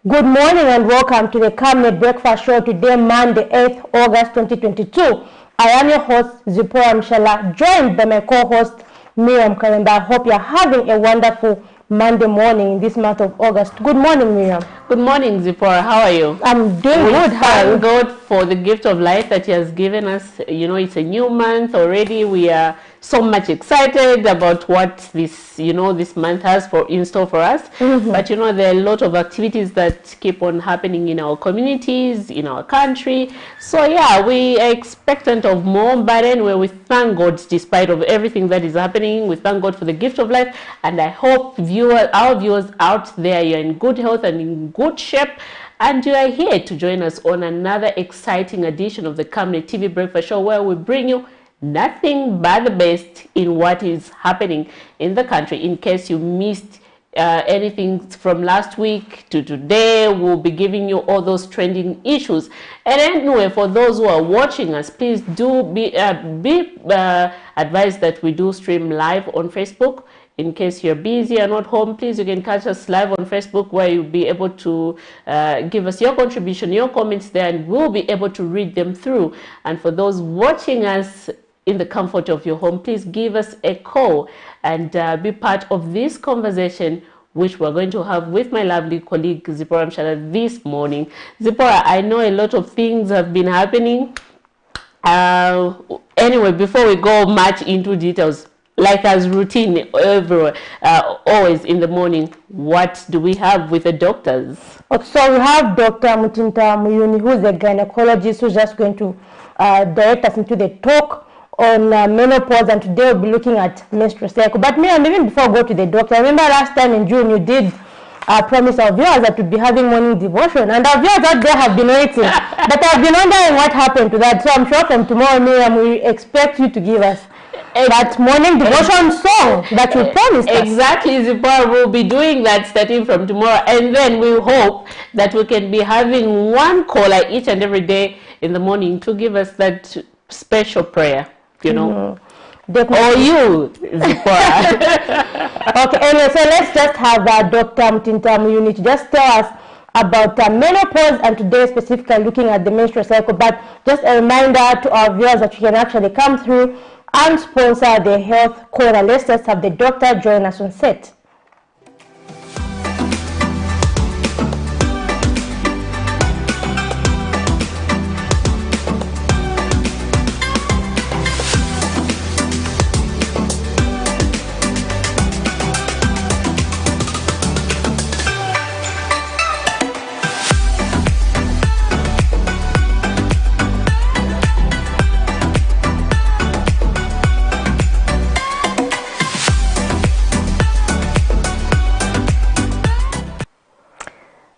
Good morning and welcome to the Camnet Breakfast Show today, Monday, 8th August 2022. I am your host, Zipporah Mshala, joined by my co-host, Miriam Kalemba. I hope you're having a wonderful Monday morning in this month of August. Good morning, Miriam. Good morning, Zipporah. How are you? I'm doing good. Thank God for the gift of life that He has given us. You know, it's a new month already. We are so much excited about what this, this month has in store for us. But, there are a lot of activities that keep on happening in our communities, in our country. So, yeah, we are expectant of more, but anyway, we thank God despite of everything that is happening. We thank God for the gift of life. And I hope our viewers out there, you're in good health and in good shape. And you are here to join us on another exciting edition of the Camnet TV Breakfast Show, where we bring you nothing but the best in what is happening in the country. In case you missed anything from last week to today, we'll be giving you all those trending issues. And anyway, for those who are watching us, please do be advised that we do stream live on Facebook. In case you're busy and not home, please, you can catch us live on Facebook, where you'll be able to give us your contribution, your comments there, and we'll be able to read them through. And for those watching us in the comfort of your home, please give us a call and be part of this conversation, which we're going to have with my lovely colleague, Zipporah Mshala, this morning. Zipporah, I know a lot of things have been happening. Anyway, before we go much into details, like as routine everywhere, always in the morning, what do we have with the doctors? Okay, so we have Dr. Mutinta Muyuni, who's a gynecologist, who's just going to direct us into the talk on menopause, and today we'll be looking at menstrual cycle. But even before I go to the doctor, I remember last time in June you did promise our viewers that we'd be having morning devotion, and our viewers out there have been waiting. But I've been wondering what happened to that. So I'm sure from tomorrow, Miriam, we expect you to give us that morning devotion song that you promised us. Exactly, Zipporah. We'll be doing that starting from tomorrow, and then we hope that we can be having one caller each and every day in the morning to give us that special prayer, Or you, Zipporah. Okay, anyway, so let's just have Dr. Mutinta Muyuni to just tell us about menopause, and today specifically looking at the menstrual cycle. But just a reminder to our viewers that you can actually come through and sponsor the health corner. Let's just have the doctor join us on set.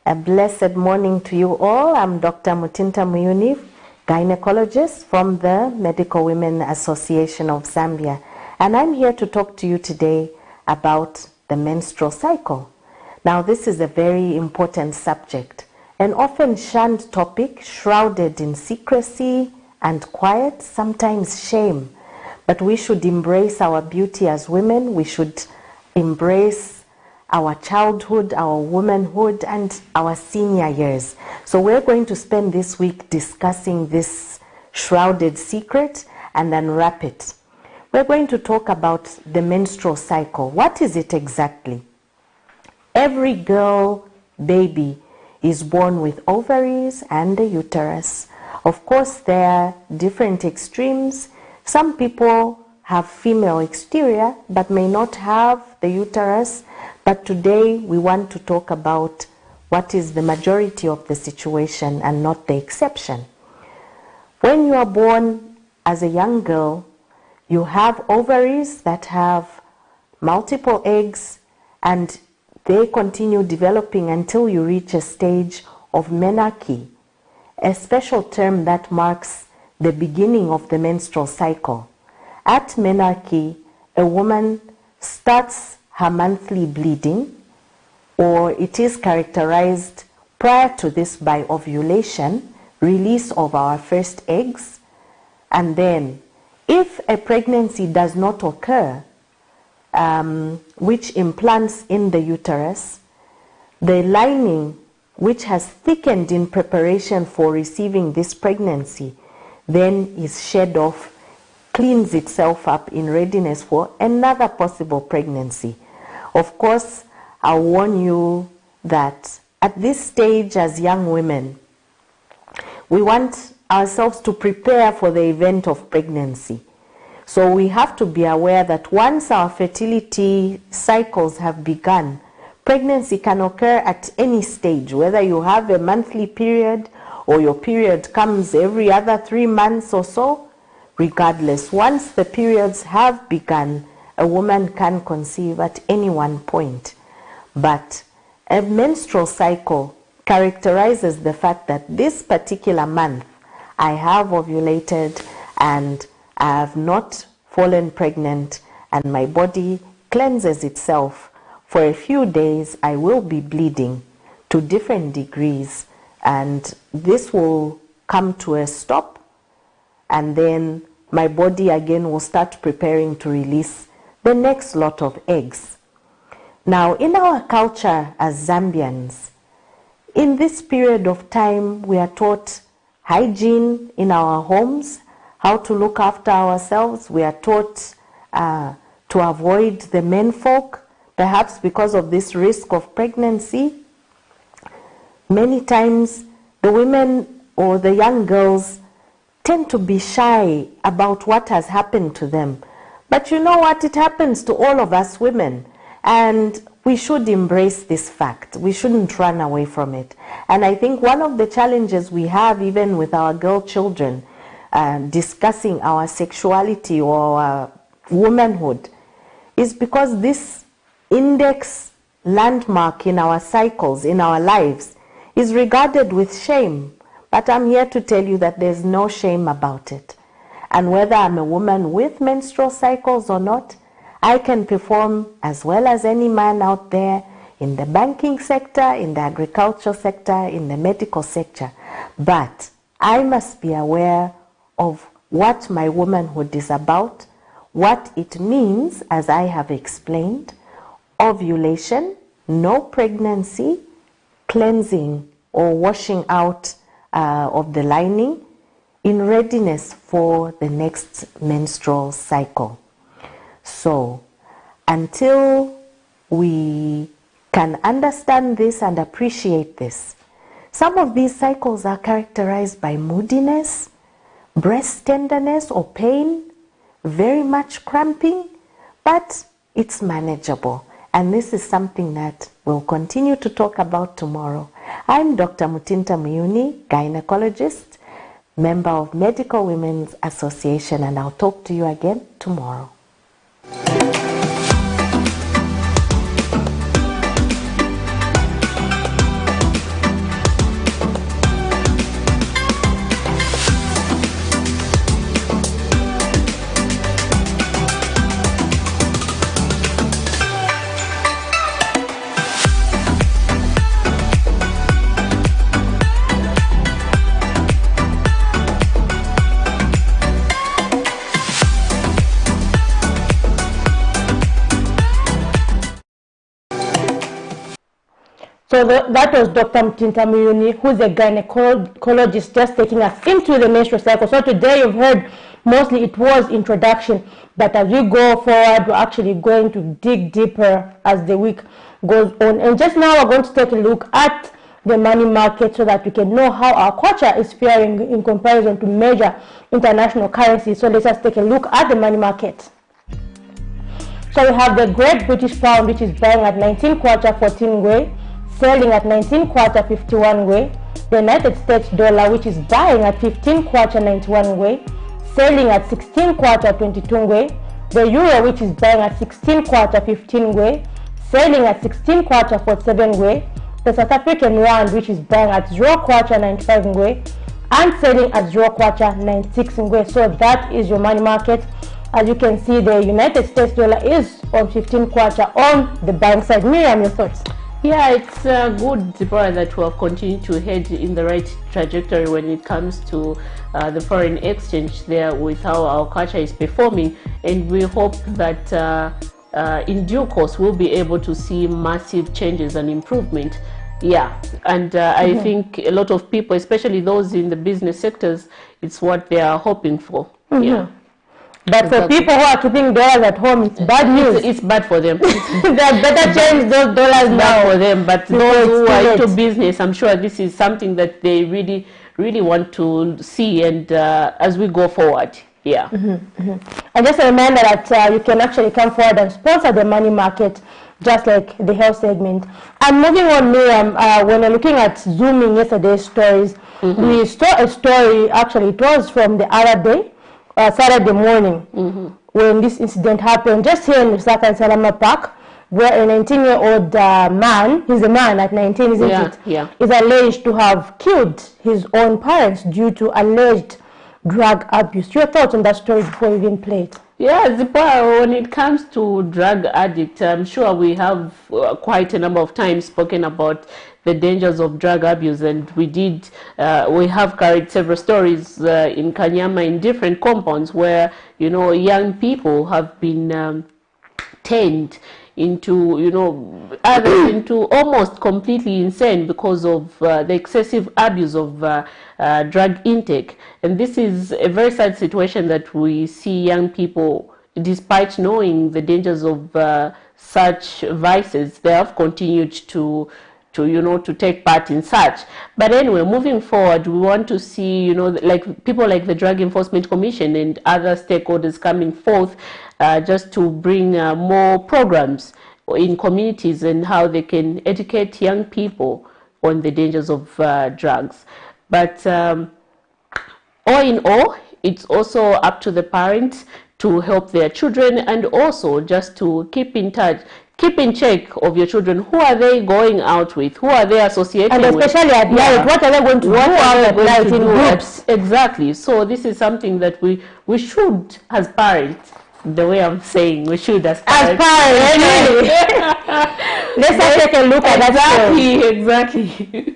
A blessed morning to you all. I'm Dr. Mutinta Muyuni, gynecologist from the Medical Women Association of Zambia. And I'm here to talk to you today about the menstrual cycle. Now, this is a very important subject, an often shunned topic, shrouded in secrecy and quiet, sometimes shame. But we should embrace our beauty as women. We should embrace our childhood, our womanhood, and our senior years. So we're going to spend this week discussing this shrouded secret and unwrap it. We're going to talk about the menstrual cycle. What is it exactly? Every girl baby is born with ovaries and a uterus. Of course, there are different extremes. Some people have female exterior but may not have the uterus. But today we want to talk about what is the majority of the situation and not the exception. When you are born as a young girl, you have ovaries that have multiple eggs, and they continue developing until you reach a stage of menarche, a special term that marks the beginning of the menstrual cycle. At menarche, a woman starts her monthly bleeding, or it is characterized prior to this by ovulation, release of our first eggs, and then if a pregnancy does not occur, which implants in the uterus, the lining which has thickened in preparation for receiving this pregnancy, then is shed off, cleans itself up in readiness for another possible pregnancy. Of course, I'll warn you that at this stage as young women, we want ourselves to prepare for the event of pregnancy. So we have to be aware that once our fertility cycles have begun, pregnancy can occur at any stage, whether you have a monthly period or your period comes every other 3 months or so. Regardless, once the periods have begun, a woman can conceive at any one point. But a menstrual cycle characterizes the fact that this particular month I have ovulated and I have not fallen pregnant, and my body cleanses itself. For a few days I will be bleeding to different degrees, and this will come to a stop, and then my body again will start preparing to release the next lot of eggs. Now, in our culture as Zambians, in this period of time, we are taught hygiene in our homes, how to look after ourselves. We are taught to avoid the menfolk, perhaps because of this risk of pregnancy. Many times, the women or the young girls tend to be shy about what has happened to them. But you know what? It happens to all of us women. And we should embrace this fact. We shouldn't run away from it. And I think one of the challenges we have, even with our girl children, discussing our sexuality or our womanhood, is because this index landmark in our cycles, in our lives, is regarded with shame. But I'm here to tell you that there's no shame about it. And whether I'm a woman with menstrual cycles or not, I can perform as well as any man out there in the banking sector, in the agricultural sector, in the medical sector. But I must be aware of what my womanhood is about, what it means, as I have explained: ovulation, no pregnancy, cleansing or washing out of the lining, in readiness for the next menstrual cycle. So, until we can understand this and appreciate this, some of these cycles are characterized by moodiness, breast tenderness or pain, very much cramping, but it's manageable. And this is something that we'll continue to talk about tomorrow. I'm Dr. Mutinta Muyuni, gynecologist, member of Medical Women's Association, and I'll talk to you again tomorrow. So that was Dr. Mutinta Muyuni, who's a gynecologist, just taking us into the menstrual cycle. So today you've heard mostly it was introduction, but as we go forward, we're actually going to dig deeper as the week goes on. And just now we're going to take a look at the money market so that we can know how our kwacha is faring in comparison to major international currencies. So let's just take a look at the money market. So we have the Great British Pound, which is buying at 19 kwacha 14 ngwe, selling at 19 kwacha 51 ngwe. The United States dollar, which is buying at 15 kwacha 91 ngwe, selling at 16 kwacha 22 ngwe. The euro, which is buying at 16 kwacha 15 ngwe, selling at 16 kwacha 47 ngwe. The South African rand, which is buying at 0 kwacha 95 ngwe and selling at 0 kwacha 96 ngwe. So that is your money market. As you can see, the United States dollar is on 15 kwacha on the buying side. Miriam, your thoughts? Yeah, it's good, Deborah, that we have continued to head in the right trajectory when it comes to the foreign exchange there with how our kwacha is performing, and we hope that in due course we'll be able to see massive changes and improvement Yeah, and I think a lot of people, especially those in the business sectors, it's what they are hoping for. Yeah. But for people who are keeping dollars at home, it's bad news. It's bad for them. They better change those dollars now. Bad for them. But those who are into business, I'm sure this is something that they really, really want to see, and as we go forward. Yeah. And just a reminder that you can actually come forward and sponsor the money market, just like the health segment. And moving on, Miriam, when you're looking at zooming yesterday's stories, we saw a story, actually it was from the other day, Saturday morning, when this incident happened, just here in Lusaka and Salama Park, where a 19-year-old man, he's a man at 19, isn't it? Yeah. Is alleged to have killed his own parents due to alleged drug abuse. Your thoughts on that story before we even play it? Yeah, Zipa, when it comes to drug addict, I'm sure we have quite a number of times spoken about the dangers of drug abuse, and we have carried several stories in Kanyama in different compounds where, you know, young people have been turned into, you know, others into almost completely insane because of the excessive abuse of drug intake. And this is a very sad situation that we see young people, despite knowing the dangers of such vices, they have continued to take part in such. But anyway, moving forward, we want to see, you know, like people like the Drug Enforcement Commission and other stakeholders coming forth just to bring more programs in communities and how they can educate young people on the dangers of drugs. But all in all, it's also up to the parents to help their children, and also just to keep in touch, keep in check of your children. Who are they going out with? Who are they associating with? And especially at night, what are they going to do at night in groups? Exactly. So this is something that we should, as parents, the way I'm saying, we should as parents. Really. Let's take a look at that. Exactly.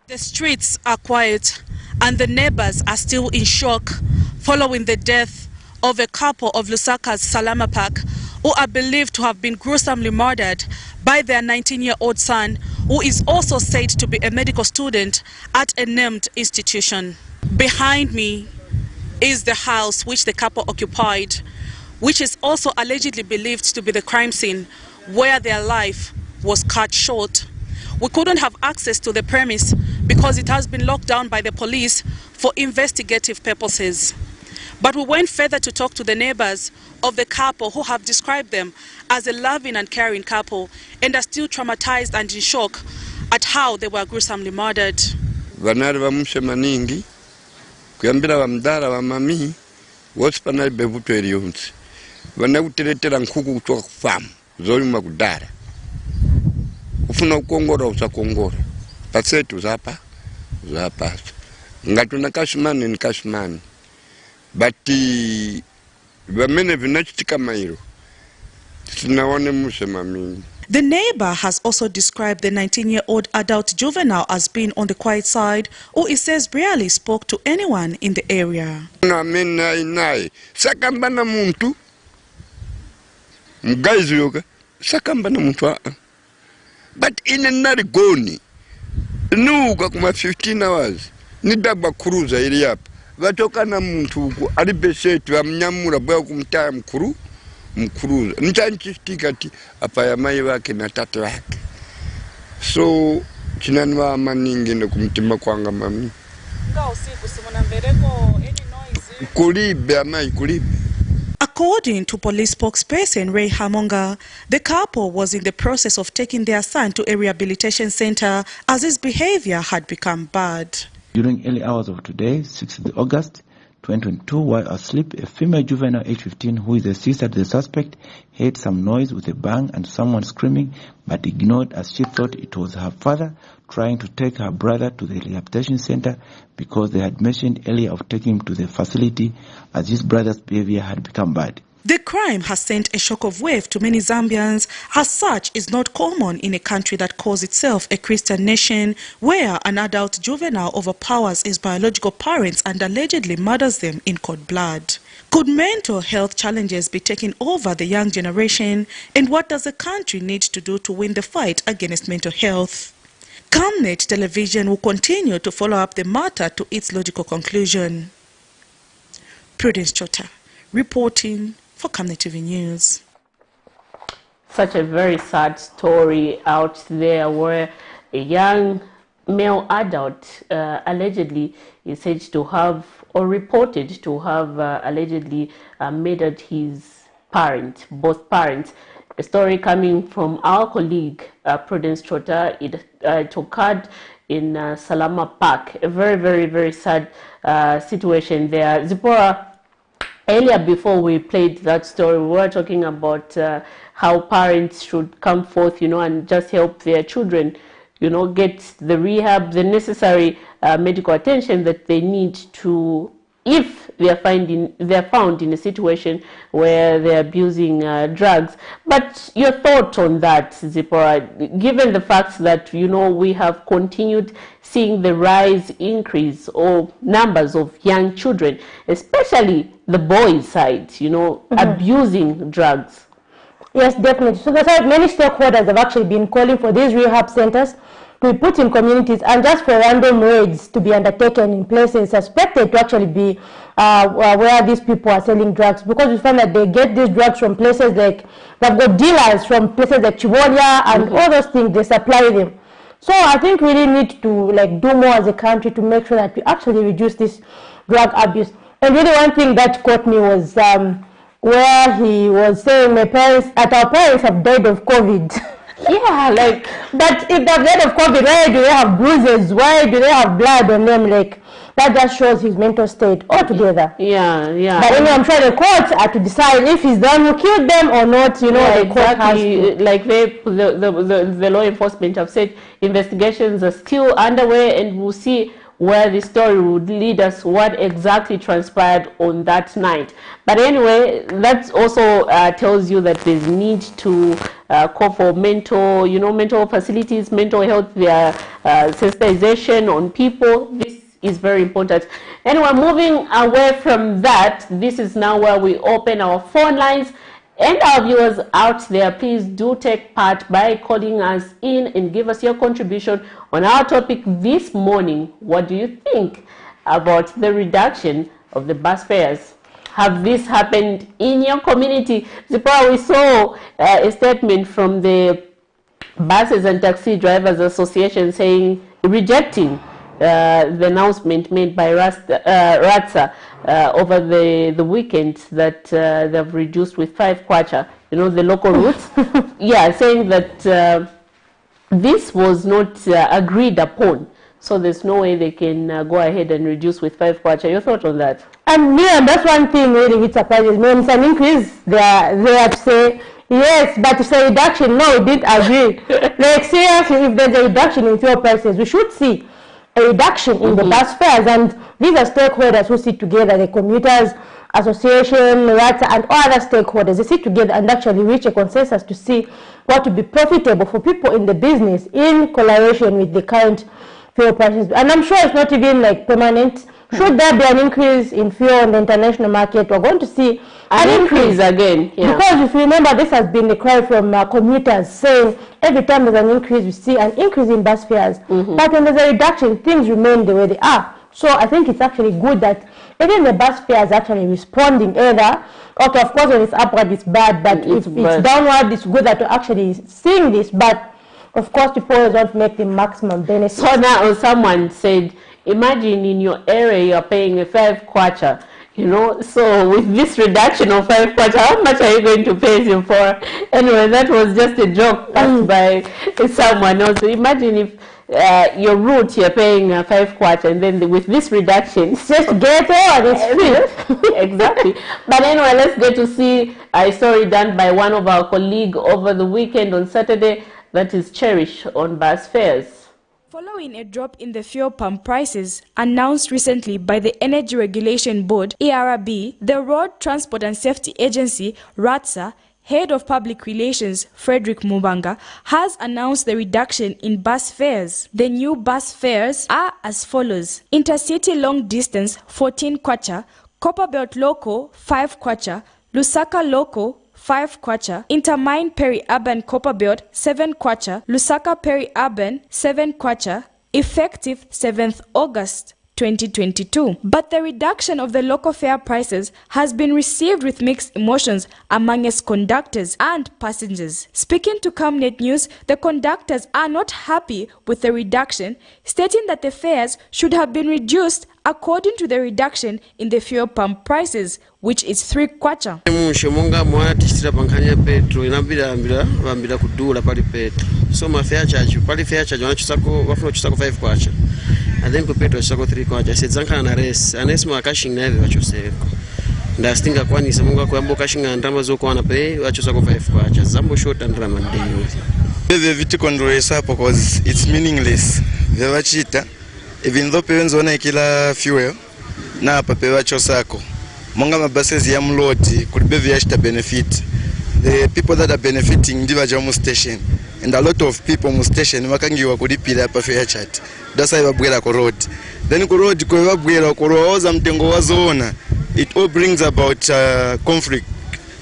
The streets are quiet and the neighbors are still in shock following the death of a couple of Lusaka's Salama Park who are believed to have been gruesomely murdered by their 19-year-old son, who is also said to be a medical student at a named institution. Behind me is the house which the couple occupied, which is also allegedly believed to be the crime scene where their life was cut short. We couldn't have access to the premise because it has been locked down by the police for investigative purposes. But we went further to talk to the neighbors of the couple, who have described them as a loving and caring couple and are still traumatized and in shock at how they were gruesomely murdered. Vanari vamushe maningi kuyambira vamdara vamami wose panali bevuto eliyonse vanakuteretera nkhuku kutoka kufamu zolima kudara ufuna kukongora usakongora pasetu zapa ngatuna kashimani ni kashimani bati vamene vinachitika mairo sinaone mushe mamini. The neighbor has also described the 19-year-old adult juvenile as being on the quiet side, who he says barely spoke to anyone in the area. Sakamba na muntu mgaizu yoga sakamba na muntu but in another goni nuka kuma 15 hours nidaba cruiser ili hapa vatoka na muntu uko alibeshetu amnyamura bwa kumtaya mkuru nichanchitika ati apa ya mai wake na tatu wake, so chinanwa maningi ndo kumtima kwanga mami kulibe amai kulibe. According to police spokesperson Ray Hamonga, the couple was in the process of taking their son to a rehabilitation center as his behavior had become bad. During early hours of today, 6th August 2022, while asleep, a female juvenile age 15 who is a sister to the suspect heard some noise with a bang and someone screaming, but ignored as she thought it was her father trying to take her brother to the rehabilitation center because they had mentioned earlier of taking him to the facility as his brother's behavior had become bad. The crime has sent a shockwave wave to many Zambians, as such is not common in a country that calls itself a Christian nation, where an adult juvenile overpowers his biological parents and allegedly murders them in cold blood. Could mental health challenges be taking over the young generation, and what does the country need to do to win the fight against mental health? Camnet television will continue to follow up the matter to its logical conclusion. Prudence Chota, reporting for Camnet TV News. Such a very sad story out there where a young male adult allegedly is said to have, or reported to have allegedly murdered his parent, both parents. A story coming from our colleague Prudence Chota. It occurred in Salama Park. A very, very, very sad situation there. Zipporah, earlier before we played that story, we were talking about how parents should come forth, and just help their children, get the rehab, the necessary medical attention that they need to, if they are found in a situation where they're abusing drugs. But your thought on that, Zipporah, given the fact that, we have continued seeing the increase of numbers of young children, especially the boys' side, abusing drugs. Yes, definitely. So that's why many stakeholders have actually been calling for these rehab centers to be put in communities, and just for random raids to be undertaken in places suspected to actually be where these people are selling drugs, because we find that they get these drugs from places like, they've got dealers from places like Chivolia and all those things, they supply them. So I think we really need to do more as a country to make sure that we actually reduce this drug abuse. And really one thing that caught me was where he was saying our parents have died of COVID. Yeah, but if they've died of COVID, why do they have bruises? Why do they have blood on them? That just shows his mental state altogether. Yeah. But anyway, I'm sure the courts are to decide if he's the one who killed them or not. The court has to. The law enforcement have said investigations are still underway, and we'll see where the story would lead us, what exactly transpired on that night. But anyway, that also tells you that there's need to call for mental facilities, mental health, their sensitization on people. This is very important. Anyway, moving away from that, this is now where we open our phone lines. And our viewers out there, please do take part by calling us in and give us your contribution on our topic this morning. What do you think about the reduction of the bus fares? Have this happened in your community? Zipporah, we saw a statement from the Buses and Taxi Drivers Association rejecting the announcement made by RATSA over the weekend that they've reduced with 5 kwacha, the local routes. Yeah, saying that this was not agreed upon, so there's no way they can go ahead and reduce with 5 kwacha. Your thought on that? And that's one thing really which surprises me. It's an increase. They are to say yes, but it's a reduction. No, we didn't agree. Seriously, if there's a reduction in fuel prices, we should see a reduction in the bus fares, and these are stakeholders who sit together, the commuters association, RATA, and all other stakeholders. They sit together and actually reach a consensus to see what would be profitable for people in the business in collaboration with the current fuel prices. And I'm sure it's not even permanent. Should there be an increase in fuel on the international market, we're going to see an increase again. Yeah. Because if you remember, this has been the cry from commuters saying every time there's an increase, we see an increase in bus fares. But when there's a reduction, things remain the way they are. So I think it's actually good that even the bus fares actually responding either. Okay, of course, when it's upward, it's bad, but if it's downward, it's good that we're actually seeing this. But of course, people always want to make the maximum benefit. So now someone said, imagine in your area you're paying a 5 kwacha, so with this reduction of 5 kwacha, how much are you going to pay him for? Anyway, that was just a joke passed by someone else. So imagine if your route you're paying 5 kwacha, and then with this reduction, it's just ghetto and it's free. Exactly. But anyway, let's get to see a story done by one of our colleagues over the weekend on Saturday, that is Cherish on bus fares. Following a drop in the fuel pump prices announced recently by the Energy Regulation Board, ERB, the Road Transport and Safety Agency, RATSA, Head of Public Relations, Frederick Mubanga, has announced the reduction in bus fares. The new bus fares are as follows. Intercity long distance, 14 kwacha, Copperbelt Local, 5 kwacha, Lusaka Local, 5 kwacha, Intermine Peri-Urban Copperbelt, 7 kwacha, Lusaka Peri-Urban, 7 kwacha, effective 7th August 2022. But the reduction of the local fare prices has been received with mixed emotions among its conductors and passengers. Speaking to Camnet News, the conductors are not happy with the reduction, stating that the fares should have been reduced according to the reduction in the fuel pump prices, which is 3 kwacha. So my fare charge, pali fare charge, wafuna chisako 5 kwacha. And then kupeto chisako 3 kwacha. Sedzanka na res, anes ma cashing neve wachoseko. Ndastinga kwani samunga kwa mbo cashing andama zoko wana pay wachosako 5 kwacha. Zambo short and ramandeyo. The viti controls up because it's meaningless. The wachita, even though parents wana kila fuel, na pape wachosako. Monga mabuses ya mloti, kulibe yashita benefit. The people that are benefiting ndiva jamu station. And a lot of people mu station makangiwa kulipira pa fare chat. That's why babwera ko road. Then ko road ko babwera ko roza mtengo wa zona. It all brings about conflict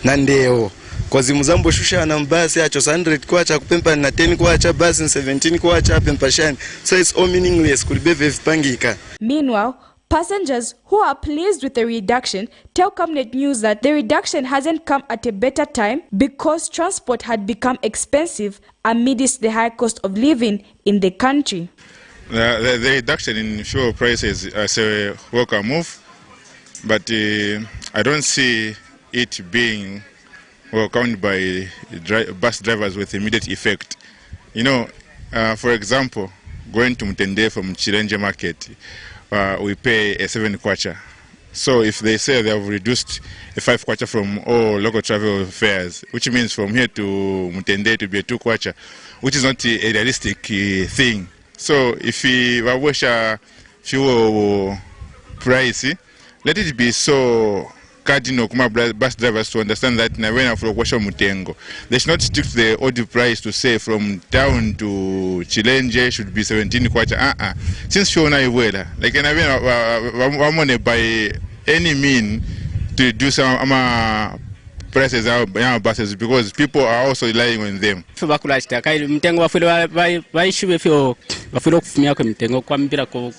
na ndeo. Kozi muzambo shusha na mbasi acho 100 kwacha kupempa na 10 kwacha basi 17 kwacha pempa shani. So it's all meaningless kulibeve vipangika. Meanwhile, passengers who are pleased with the reduction tell Camnet News that the reduction hasn't come at a better time because transport had become expensive amidst the high cost of living in the country. The reduction in fuel prices is a welcome move, but I don't see it being welcomed by bus drivers with immediate effect. You know, for example, going to Mtende from Chilenje Market, we pay a 7 kwacha. So if they say they have reduced a 5 kwacha from all local travel fares, which means from here to Mutende to be a 2 kwacha, which is not a realistic thing. So if we wash a fuel price, let it be so cardinal kuma bus drivers to understand that na when for washa mutengo, they should not stick to the old price to say from town to Chilenje should be 17 kwacha. Since fuel na iwela, like na when by any mean to reduce some prices of buses because people are also relying on them. Bakulashita kai mtengo wafule baishiwe fyo wafule kufumia kwa mtengo kwa mpira kwa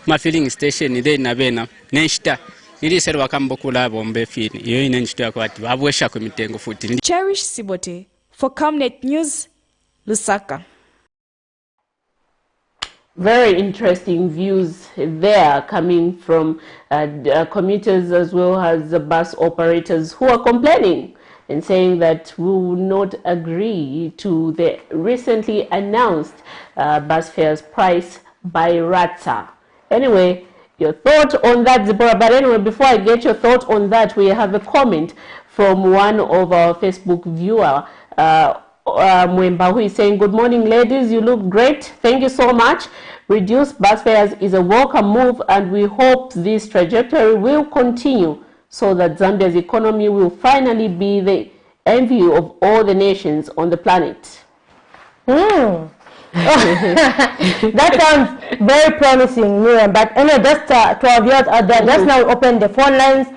ma filling station then na bena neshita nili wakambokula bombe fini iyo inenjito yakwati babwesha kwa mitengo futi. Cherish Sibote for Camnet News, Lusaka. Very interesting views there coming from commuters as well as the bus operators who are complaining and saying that we will not agree to the recently announced bus fares price by RATSA. Anyway, your thought on that, Zipporah. But anyway, before I get your thought on that, we have a comment from one of our Facebook viewer, Mwemba, who is saying, good morning, ladies. You look great. Thank you so much. Reduced bus fares is a welcome move, and we hope this trajectory will continue so that Zambia's economy will finally be the envy of all the nations on the planet. That sounds very promising, Miriam. But anyway, just to our viewers out there, just now open the phone lines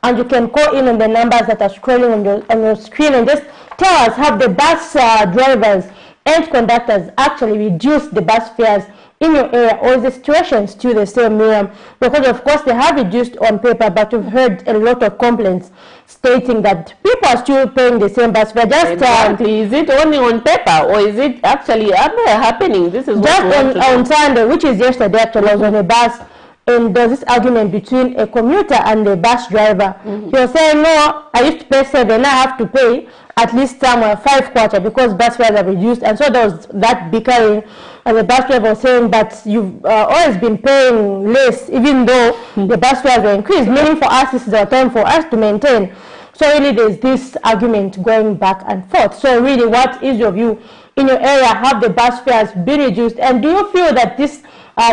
and you can call in on the numbers that are scrolling on your screen and just tell us, have the bus drivers and conductors actually reduced the bus fares in your area, or is the situation still the same, Miriam? Because of course they have reduced on paper, but we've heard a lot of complaints stating that people are still paying the same bus fare. Just exactly. Is it only on paper, or is it actually happening? This is just on Sunday, which is yesterday. Actually, I was on a bus, and there's this argument between a commuter and the bus driver. He was saying, no, I used to pay 7, I have to pay at least somewhere 5 kwacha because bus fares are reduced. And so there was that bickering, and the bus driver was saying that you've always been paying less, even though the bus fares were increased, meaning for us this is our time for us to maintain. So really there's this argument going back and forth. So really, what is your view in your area have the bus fares been reduced? And do you feel that this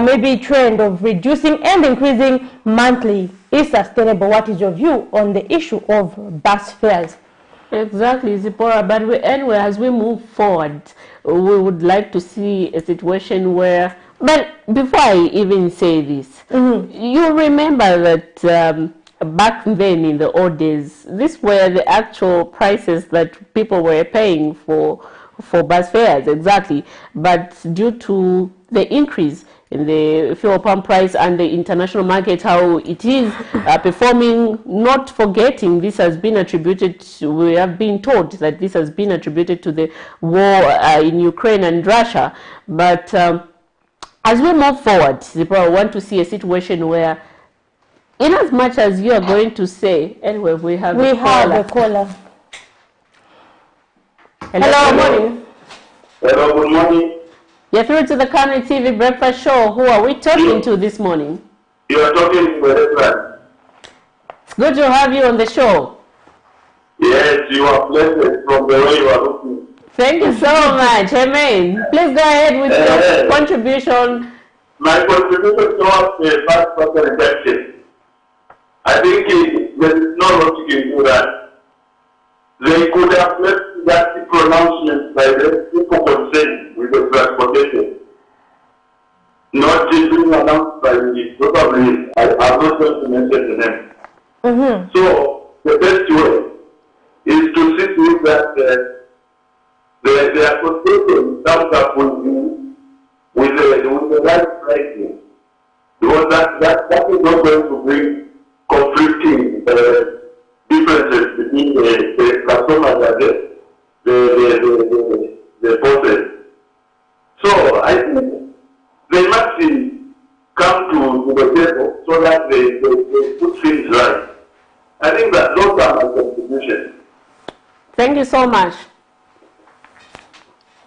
maybe trend of reducing and increasing monthly is sustainable? What is your view on the issue of bus fares? Exactly, Zipporah. But anyway, as we move forward, we would like to see a situation where, but before I even say this, you remember that back then in the old days, these were the actual prices that people were paying for bus fares, exactly. But due to the increase in the fuel pump price and the international market, how it is performing, not forgetting this has been attributed, we have been told that this has been attributed to the war in Ukraine and Russia. But as we move forward, I want to see a situation where, in as much as you are going to say, anyway, we have a caller. Hello, good morning. Hello, good morning. You're through to the Camnet TV Breakfast Show. Who are we talking to this morning? You are talking to Elizabeth. It's good to have you on the show. Yes, you are blessed from the way you are looking. Thank you so much. Amen. Please go ahead with your contribution. My contribution towards the first person rejection. I think there is no logic in that. They could have left that pronouncement by the people concerned with the transportation. Not being announced by the probably, I'm not going to mention the name. So, the best way is to sit with that, the association comes up with the right pricing. Because that is not going to bring conflicting differences between the customers and the bosses. So I think they must come to the table so that they put things right. I think that those are my contributions. Thank you so much.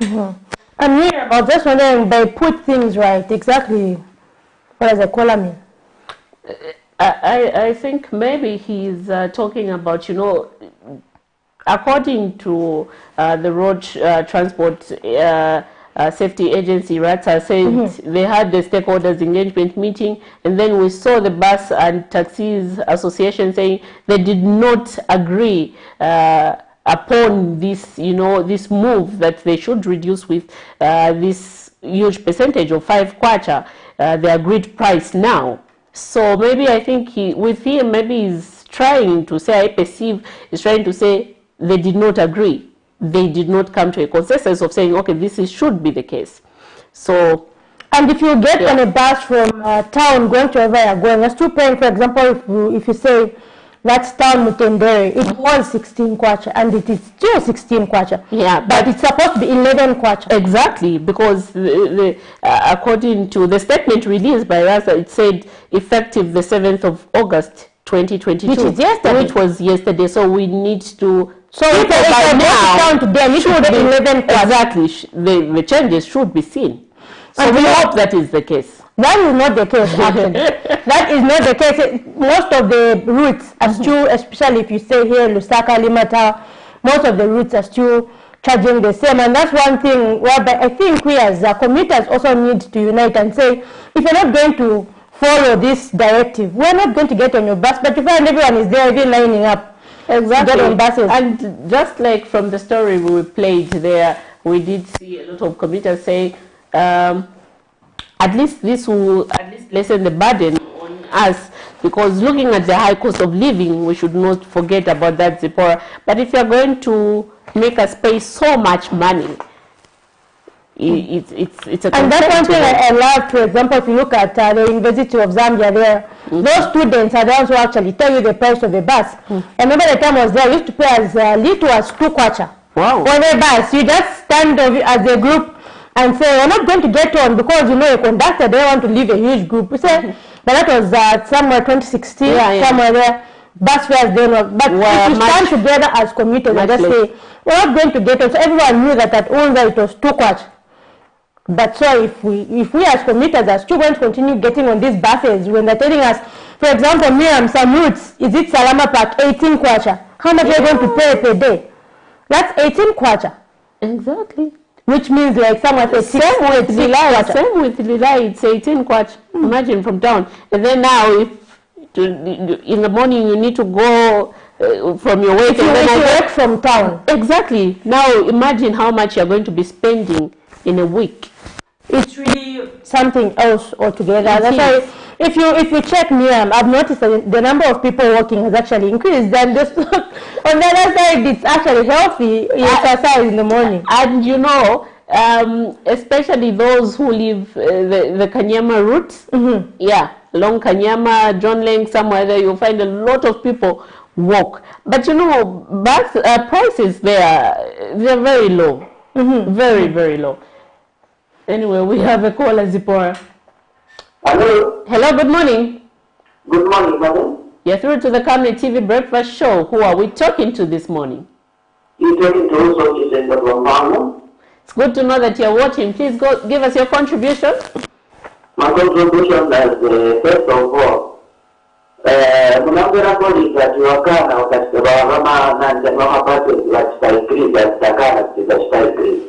I'm here about just wondering, they put things right. Exactly what does a caller mean? I think maybe he's talking about, according to the Road Transport Safety Agency, RATSA, said they had the stakeholders engagement meeting, and then we saw the Bus and Taxis Association saying they did not agree upon this, this move that they should reduce with this huge percentage of 5 kwacha, the agreed price now. So maybe I think maybe he's trying to say, I perceive, he's trying to say they did not agree. They did not come to a consensus of saying, okay, this should be the case. So, and if you get on a bus from town going to wherever you're going, you're still paying, for example, if you say that's town Mutendere, it was 16 kwacha and it is still 16 kwacha. Yeah, but it's supposed to be 11 kwacha. Exactly, because according to the statement released by RASA, it said effective the 7th of August 2022, which is yesterday. Which was yesterday. So we need to. So if I now down to them, it should be 11 kwacha. Exactly, the changes should be seen. So we hope that is the case. That is not the case, actually. That is not the case. Most of the routes are still, especially if you say here, Lusaka, Limata, most of the routes are still charging the same. And that's one thing whereby I think we as commuters also need to unite and say, if you're not going to follow this directive, we're not going to get on your bus. But you find everyone is there, even lining up to get on buses. And just like from the story we played there, we did see a lot of commuters say, at least this will lessen the burden on us, because looking at the high cost of living, we should not forget about that, Zipporah. But if you're going to make us pay so much money, it's a and that's one thing I love. For example, if you look at the University of Zambia there, those students are the ones who actually tell you the price of the bus. I remember the time I was there, we used to pay as little as 2 kwacha. Wow. For the bus, you just stand as a group and say, we're not going to get on because, a conductor, they want to leave a huge group. We say, but that was somewhere 2016, somewhere there. Bus fares, they not. But if you stand together as commuters and just say, we're not going to get on. So everyone knew that at Unza it was 2 kwacha. But so if we as commuters are still going to continue getting on these buses when they're telling us, for example, Miriam, some routes, is it Salama Park, 18 kwacha? How much are you going to pay per day? That's 18 kwacha. Exactly. which means like somewhere same with Lilai, it's 18 kwacha. Imagine from town. And then now if in the morning you need to go from your work, and then work from town. Exactly. Now imagine how much you're going to be spending in a week. It's really something else altogether. That's why if you check Miriam, I've noticed that the number of people working has actually increased. And just on the other side, it's actually healthy. You exercise in the morning. And you know, especially those who live the Kanyama route, yeah, along Kanyama, John Leng, somewhere there, you'll find a lot of people walk. But you know, bus prices they're very low, very, very low. Anyway, we have a caller, Zipporah. Hello. Hello, good morning. Good morning, madam. You're through to the Camnet TV Breakfast Show. Who are we talking to this morning? You're talking to us. It's good to know that you're watching. Please go give us your contribution. My contribution is, first of all, mnaambia polisi wakana wakati kama nani kama pate wachitaikiri wachitakana wachitaikiri.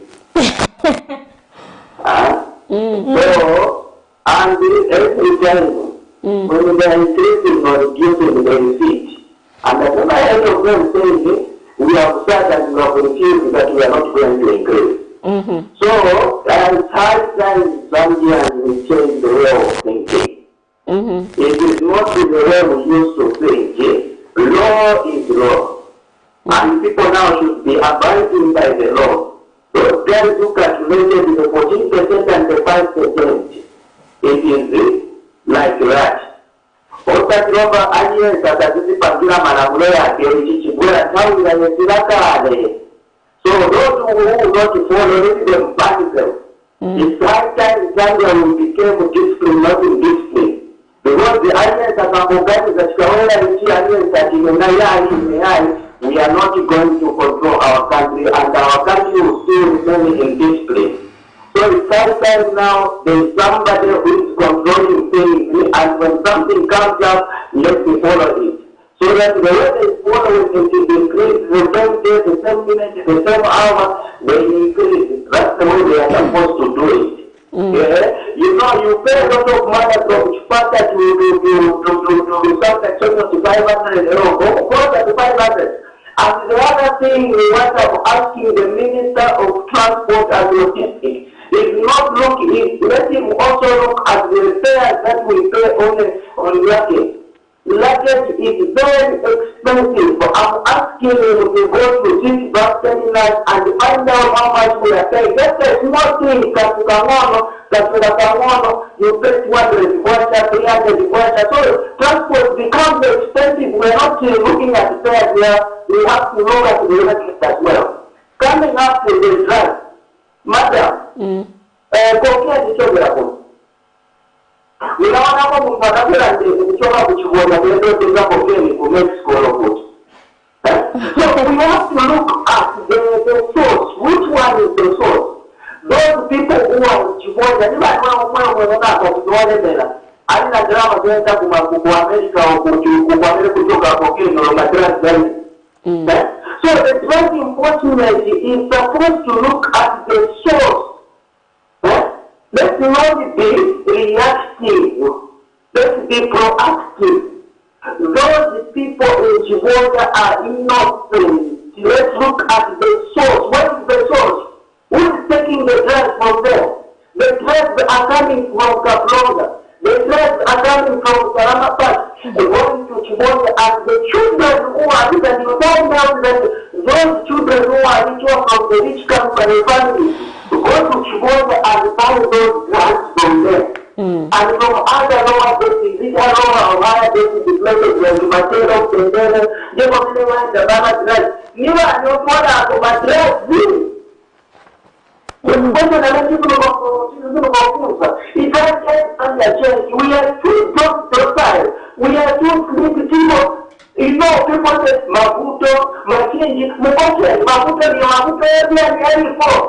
So, and every time when they are increasing or reducing the receipt, and at the end of them saying, we have said that we have refused that we are not going to increase. So, it's high time Zambians will change the way of thinking. It is not the way we used to think. Law is law, and people now should be abiding by the law. So, guys who calculated the 14% and the 5%, it is like that. Otakiomba anye tatatizi pangira manamulo yake uchichibwela tawi la yesilakale. So those who don't follow, let them punish them. It's high time Zambia will become discipline, not indiscipline. Because the onions are Mambogani that Shawela Richi onions that we are not going to control our country, and our country will still remain in discipline. So it's high time now there is somebody who is controlling things, and when something comes up, let me follow it. So that the way they follow it, it increase the same day, the same minute, the same hour, they increase. That's the way they are supposed to do it. You know, you pay a lot of money from Chipata to something to 500 euro, go to 500. And the other thing we want to asking the Minister of Transport and Logistics is not looking, let him also look at the fares that we pay on luggage. Luggage is very expensive. I'm asking him to go to this bus terminal and find out how much we are paying. Just a small thing, you pay 200 kwacha, 300 kwacha. So transport becomes expensive. We're not looking at the fares here. We have to look at the luggage as well. Coming up to the drive, madam, compare the children. Unaona kama mfadhili kutoka kuchukua ndio tukapokea ku Mexico robot. So we have to look at the source. Which one is the source? Those people who are kuchukua ni wanaona kwa kutoa tena. Alina drama kwenda kwa America au kuchukua kutoka kwa Kenya na Madrasa. So it's very important is supposed to look at the source. Let's not be reactive. Let's be proactive. Those people in Djibouti are innocent. Let's look at the source. What is the source? Who is taking the drugs from there? The drugs are coming from Kaplonga. The drugs are coming from Salamapat. Going to Djibouti, and the children who are rich, and you find out that those children who are rich from the rich company family to go to Djibouti and find those drugs from there. And from other lower places, these are lower or higher places, the places where you material, they only want the Bama drugs. You are not one of the materials. It doesn't change. We are too docile. We are too sleepy people. You know, people say, Maputo, Machinji, Maputo, every four.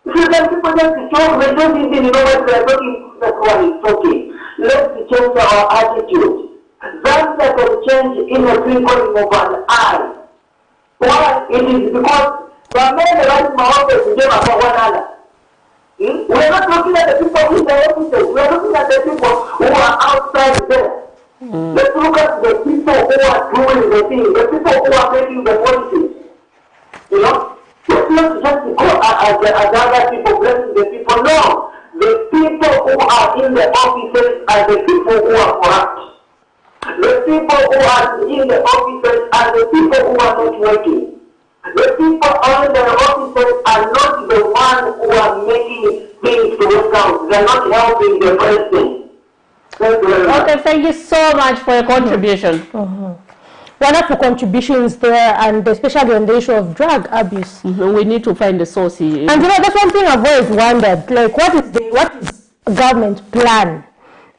So then people just talk, they don't even know what they're talking, that's why it's talking. Let's change our attitude. That can change in a twinkling of an eye. Why? It is because the men right in my office gave us one another. We are not looking at the people in the offices. We are looking at the people who are outside there. Let's look at the people who are doing the thing, the people who are making the policies. You know? Let's not just go as other people blessing the people. No. The people who are in the offices are the people who are corrupt. The people who are in the offices are the people who are not working. The people in the offices are not the ones who are making things to work out. They are not helping the president. Okay, thank you so much for your contribution. Wonderful contributions there, and especially on the issue of drug abuse. We need to find the source. And you know, that's one thing I've always wondered, like what is government plan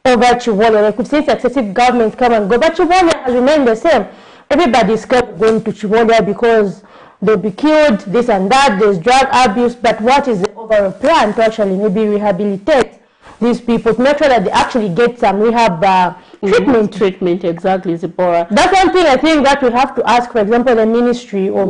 over Chivolia? Like we've seen successive governments come and go, but Chivolia has remained the same. Everybody's kept going to Chivolia because they'll be killed, this and that, there's drug abuse, but what is the overall plan to actually maybe rehabilitate these people, to make sure that they actually get some rehab treatment? Exactly, Zipporah. That's one thing I think that we have to ask, for example, the Ministry of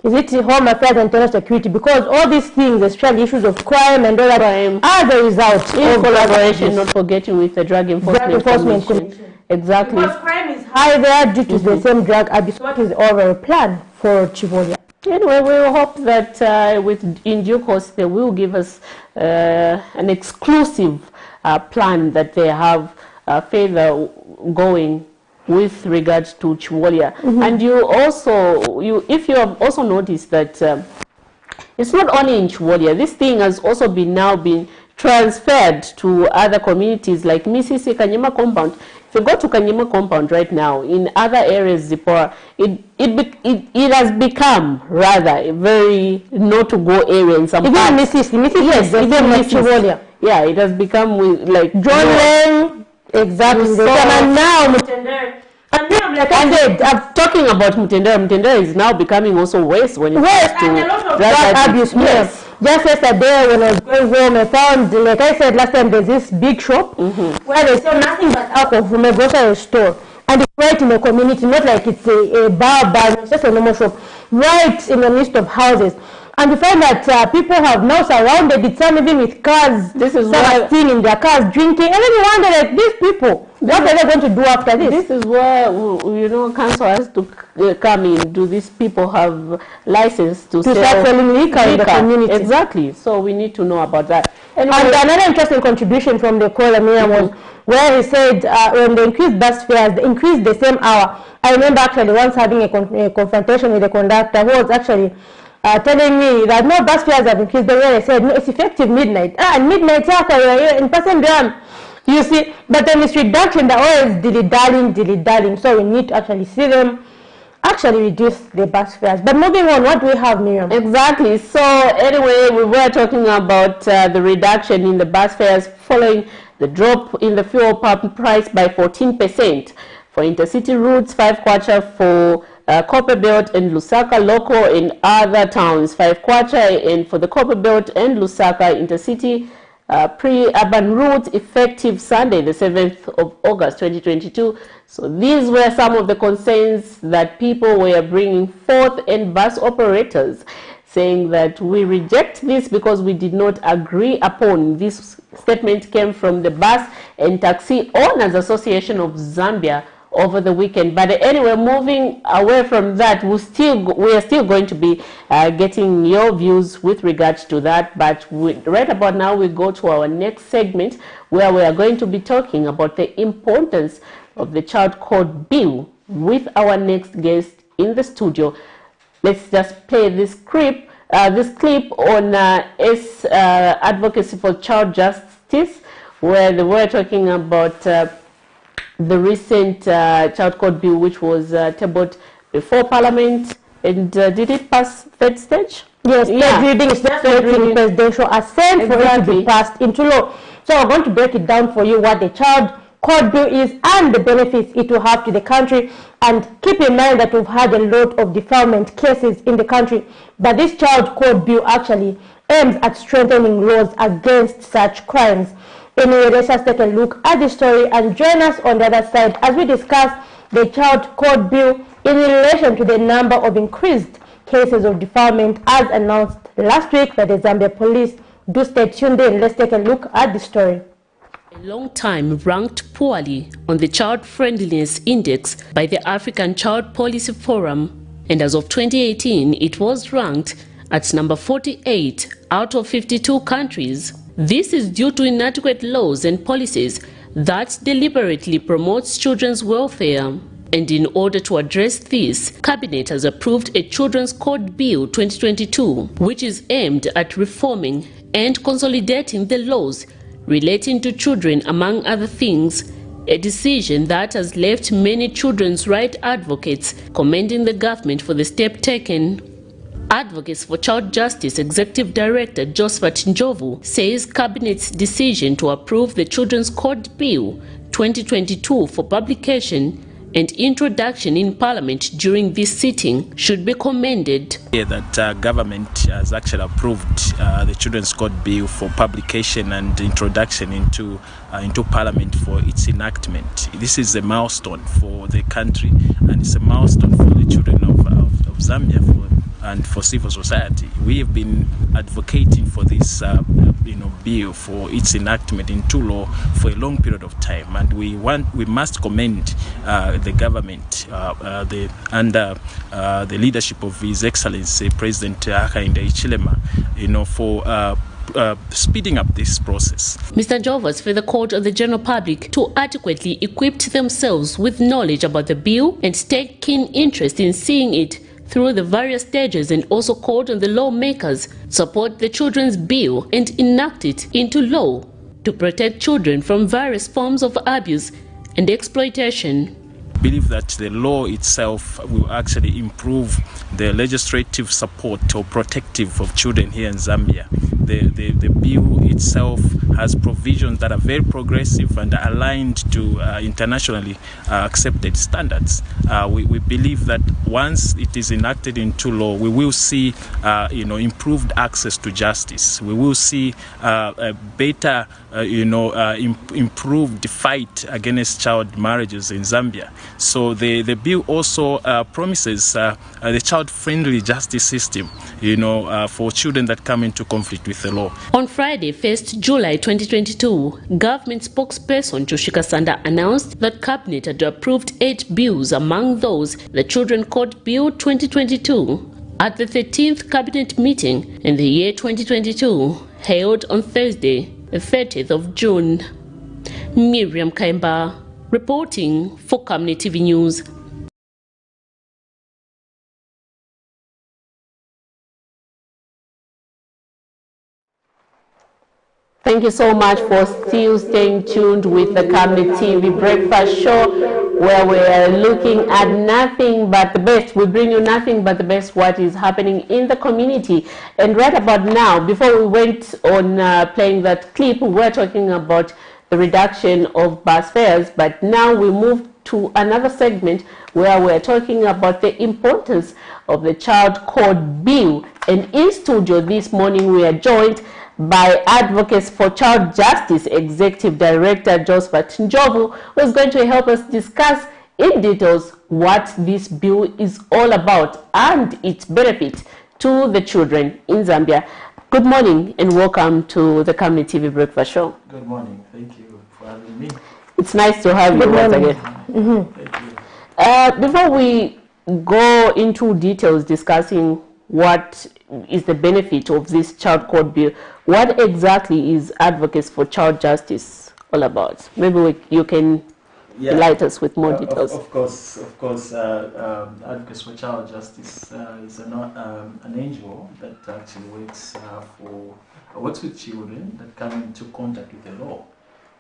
is it Home Affairs and Internal Security, because all these things, especially issues of crime and all that, are the result in collaboration, not forgetting with the Drug Enforcement Commission. Exactly. Because crime is high there due to the same drug abuse. What is the overall plan for Chivolia? Anyway, we hope that in due course they will give us an exclusive plan that they have further going with regards to Chivolia. And if you have also noticed that it's not only in Chivolia, this thing has also now been transferred to other communities like Misisi, Kanyama compound. If you go to Kanyama compound right now, in other areas, Zipporah, it has become rather a very not-to-go area in some parts. Even Misisi, yes, even Chivolia. Yeah, it has become like John Lane, exactly. So, and now Mutendere. I'm talking about Mutendere. Mutendere is now becoming also worse when it comes to drug abuse. Yes. Just yesterday when I was going home, I found, like I said last time, there's this big shop where they sell nothing but alcohol from a grocery store. And it's right in the community, not like it's a bar, it's just a normal shop, right in the midst of houses. And you find that people have now surrounded it, some even with cars. This is why sitting in their cars drinking. And then you wonder, like, these people, what are they going to do after this? This is where, you know, council has to come in. Do these people have license to start selling liquor in the community? Exactly. So we need to know about that. And another interesting contribution from the caller was where he said when they increased bus fares, they increased the same hour. I remember actually once having a confrontation with the conductor who was actually telling me that no bus fares have increased. But when I said, no, it's effective midnight. And midnight, in person drum. You see, but then this reduction, they're always dilly-dallying. So we need to actually see them actually reduce the bus fares. But moving on, what do we have, Miriam? Exactly. So anyway, we were talking about the reduction in the bus fares following the drop in the fuel pump price by 14%. For intercity routes, 5 kwacha for Copper Belt and Lusaka local in other towns, 5 kwacha, and for the Copper Belt and Lusaka intercity pre-urban routes effective Sunday, the 7th of August 2022. So these were some of the concerns that people were bringing forth, and bus operators saying that we reject this because we did not agree upon. This statement came from the Bus and Taxi Owners Association of Zambia over the weekend. But anyway, moving away from that, we are still going to be getting your views with regards to that. But right about now, we go to our next segment where we are going to be talking about the importance of the Child Code Bill with our next guest in the studio. Let's just play this clip on Advocacy for Child Justice, where they were talking about the recent Child Code Bill, which was tabled before Parliament. And did it pass third stage? Yes, third reading is just waiting presidential assent for it to be passed into law. So I'm going to break it down for you what the Child Code Bill is and the benefits it will have to the country. And keep in mind that we've had a lot of defilement cases in the country, but this Child Code Bill actually aims at strengthening laws against such crimes. Anyway, let's just take a look at the story and join us on the other side as we discuss the Child Code Bill in relation to the number of increased cases of defilement as announced last week by the Zambia Police Do stay tuned in. Let's take a look at the story. A long time ranked poorly on the Child Friendliness Index by the African Child Policy Forum, and as of 2018 it was ranked at number 48 out of 52 countries. This is due to inadequate laws and policies that deliberately promotes children's welfare. And in order to address this, Cabinet has approved a Children's Code Bill 2022, which is aimed at reforming and consolidating the laws relating to children, among other things, a decision that has left many children's rights advocates commending the government for the step taken. Advocates for Child Justice Executive Director Josephat Njovu says Cabinet's decision to approve the Children's Code Bill 2022 for publication and introduction in Parliament during this sitting should be commended. That government has actually approved the Children's Code Bill for publication and introduction into Parliament for its enactment. This is a milestone for the country, and it's a milestone for the children of Zambia and for civil society. We have been advocating for this bill for its enactment into law for a long period of time, and we must commend the government under the leadership of His Excellency President Hakainde Hichilema, for speeding up this process. Mr. Jovas further called on the general public to adequately equip themselves with knowledge about the bill and take keen interest in seeing it through the various stages, and also called on the lawmakers to support the children's bill and enact it into law to protect children from various forms of abuse and exploitation. I believe that the law itself will actually improve the legislative support or protective of children here in Zambia. The bill itself has provisions that are very progressive and aligned to internationally accepted standards. We believe that once it is enacted into law, we will see improved access to justice. We will see a better improved fight against child marriages in Zambia. So the bill also promises the child-friendly justice system, for children that come into conflict with the law. On Friday, 1st July 2022, government spokesperson Joshika Sanda announced that Cabinet had approved 8 bills, among those the Children Code Bill 2022. At the 13th Cabinet meeting in the year 2022, held on Thursday, the 30th of June. Miriam Kaimba, reporting for Camnet TV News. Thank you so much for still staying tuned with the Camnet TV Breakfast Show, where we are looking at nothing but the best. We bring you nothing but the best, what is happening in the community. And right about now, before we went on playing that clip, we were talking about the reduction of bus fares, but now we move to another segment where we're talking about the importance of the Child Code Bill. And in studio this morning, we are joined by Advocates for Child Justice Executive Director Josephat Njovu, who is going to help us discuss in details what this bill is all about and its benefit to the children in Zambia. Good morning and welcome to the Camnet TV Breakfast Show. Good morning. Thank you for having me. It's nice to have you once again. Thank you. Before we go into details discussing what is the benefit of this Child Code Bill, what exactly is Advocates for Child Justice all about? Maybe you can enlighten us with more details. Of course. Advocates for Child Justice is an NGO that actually works with children that come into contact with the law.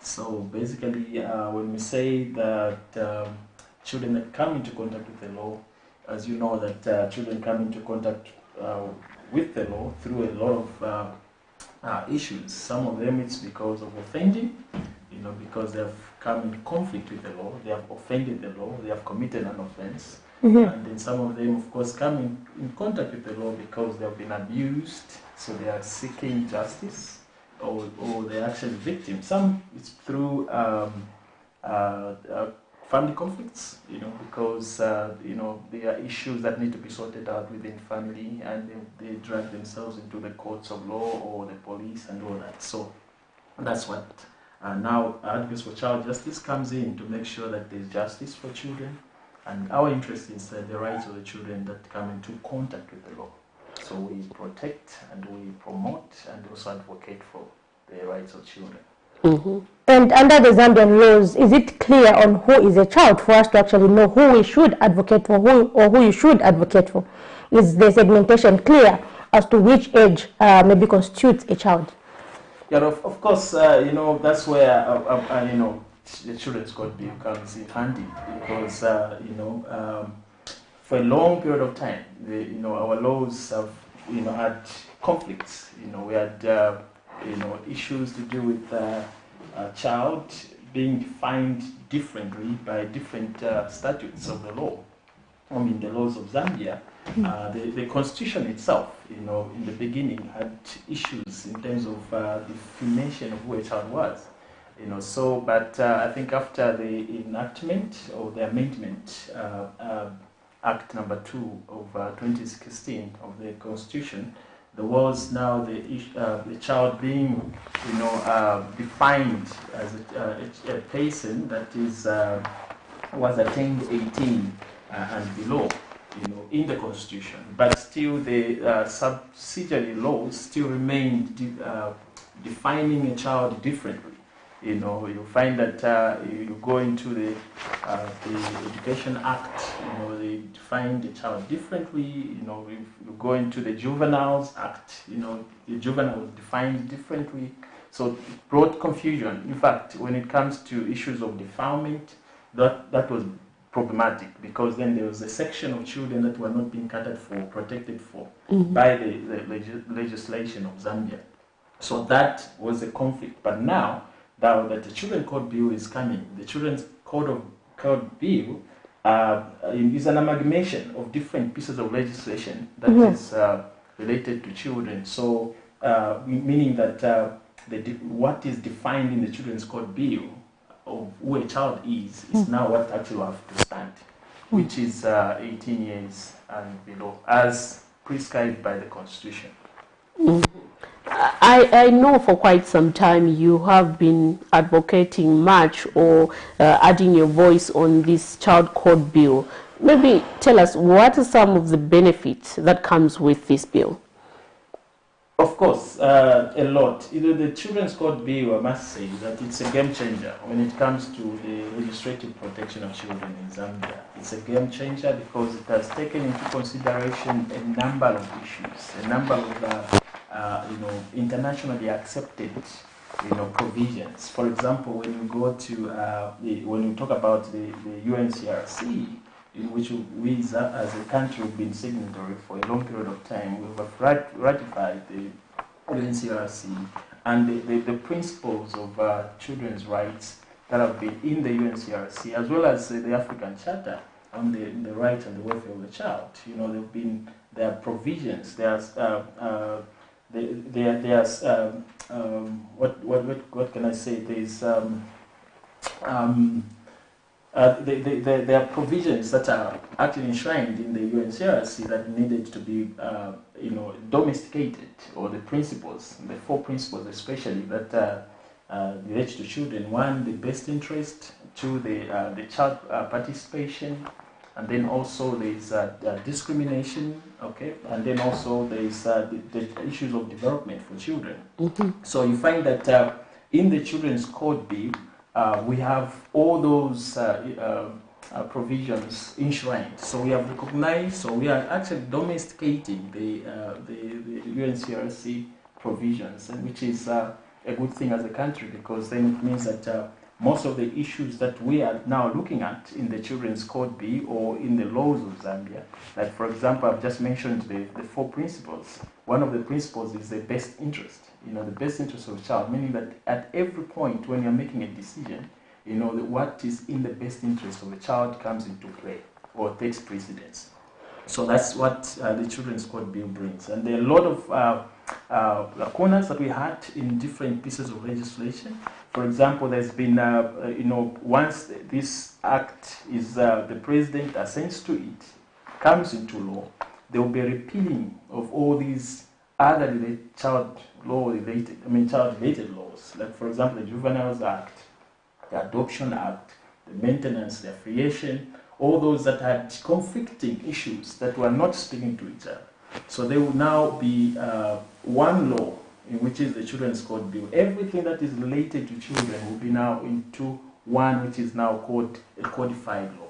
So basically, when we say that children that come into contact with the law, as you know that children come into contact with the law through a lot of issues. Some of them it's because of offending, because they have come in conflict with the law, they have offended the law, they have committed an offense. And then some of them, of course, come in contact with the law because they have been abused, so they are seeking justice, or they're actually victims. Some it's through family conflicts, because, there are issues that need to be sorted out within family, and they drag themselves into the courts of law or the police and all that. So that's what now Advocates for Child Justice comes in to make sure that there's justice for children, and our interest is the rights of the children that come into contact with the law. So we protect and we promote and also advocate for the rights of children. Mm-hmm. And under the Zambian laws, is it clear on who is a child for us to actually know who we should advocate for, who you should advocate for? Is the segmentation clear as to which age maybe constitutes a child? Yeah, of course, that's where, the Children's Court Bill comes in handy, because, for a long period of time, our laws have, had conflicts. We had, issues to do with a child being defined differently by different statutes of the law. I mean, the laws of Zambia, the constitution itself, in the beginning had issues in terms of definition of who a child was. But I think after the enactment or the amendment, Act number 2 of 2016 of the Constitution, there was now the child being, defined as a person that is was attained 18 and below, in the Constitution. But still, the subsidiary laws still remain defining a child differently. You find that you go into the Education Act, they define the child differently. You go into the Juveniles Act, the juvenile was defined differently. So it brought confusion. In fact, when it comes to issues of defilement, that was problematic, because then there was a section of children that were not being catered for, protected for, by the legislation of Zambia. So that was a conflict. But now that the Children's Code Bill is coming, the Children's Code Bill is an amalgamation of different pieces of legislation that is related to children. So, meaning that what is defined in the Children's Code Bill of who a child is now what actually have to stand, which is 18 years and below, as prescribed by the Constitution. I know for quite some time you have been advocating much or adding your voice on this Child Code Bill. Maybe tell us, what are some of the benefits that comes with this bill? Of course, a lot. The Children's Code Bill, I must say that it's a game changer when it comes to the legislative protection of children in Zambia. It's a game changer because it has taken into consideration a number of issues, a number of internationally accepted, provisions. For example, when you go to when you talk about the UNCRC, in which we as a country have been signatory for a long period of time, we have ratified the UNCRC and the principles of children's rights that have been in the UNCRC, as well as the African Charter on the rights and the welfare of the child. There are provisions. There's what can I say? There are provisions that are actually enshrined in the UNCRC that needed to be, domesticated, or the principles, the 4 principles especially that relate to children. 1, the best interest. 2, the child participation. And then also there is discrimination, okay? And then also there is the issues of development for children. So you find that in the Children's Code Bill, we have all those provisions enshrined. So we have recognized, so we are actually domesticating the UNCRC provisions, and which is a good thing as a country, because then it means that most of the issues that we are now looking at in the Children's Code Bill or in the laws of Zambia, like for example, I've just mentioned the 4 principles. One of the principles is the best interest, the best interest of the child, meaning that at every point when you're making a decision, what is in the best interest of the child comes into play or takes precedence. So that's what the Children's Code Bill brings. And there are a lot of lacunas that we had in different pieces of legislation For example, there's been, once this act is, the president assents to it, comes into law, there will be a repealing of all these other child-related laws. Like, for example, the Juveniles Act, the Adoption Act, the Maintenance, the Affiliation, all those that had conflicting issues that were not speaking to each other. So there will now be one law, which is the Children's Code Bill. Everything that is related to children will be now into one, which is now called a codified law.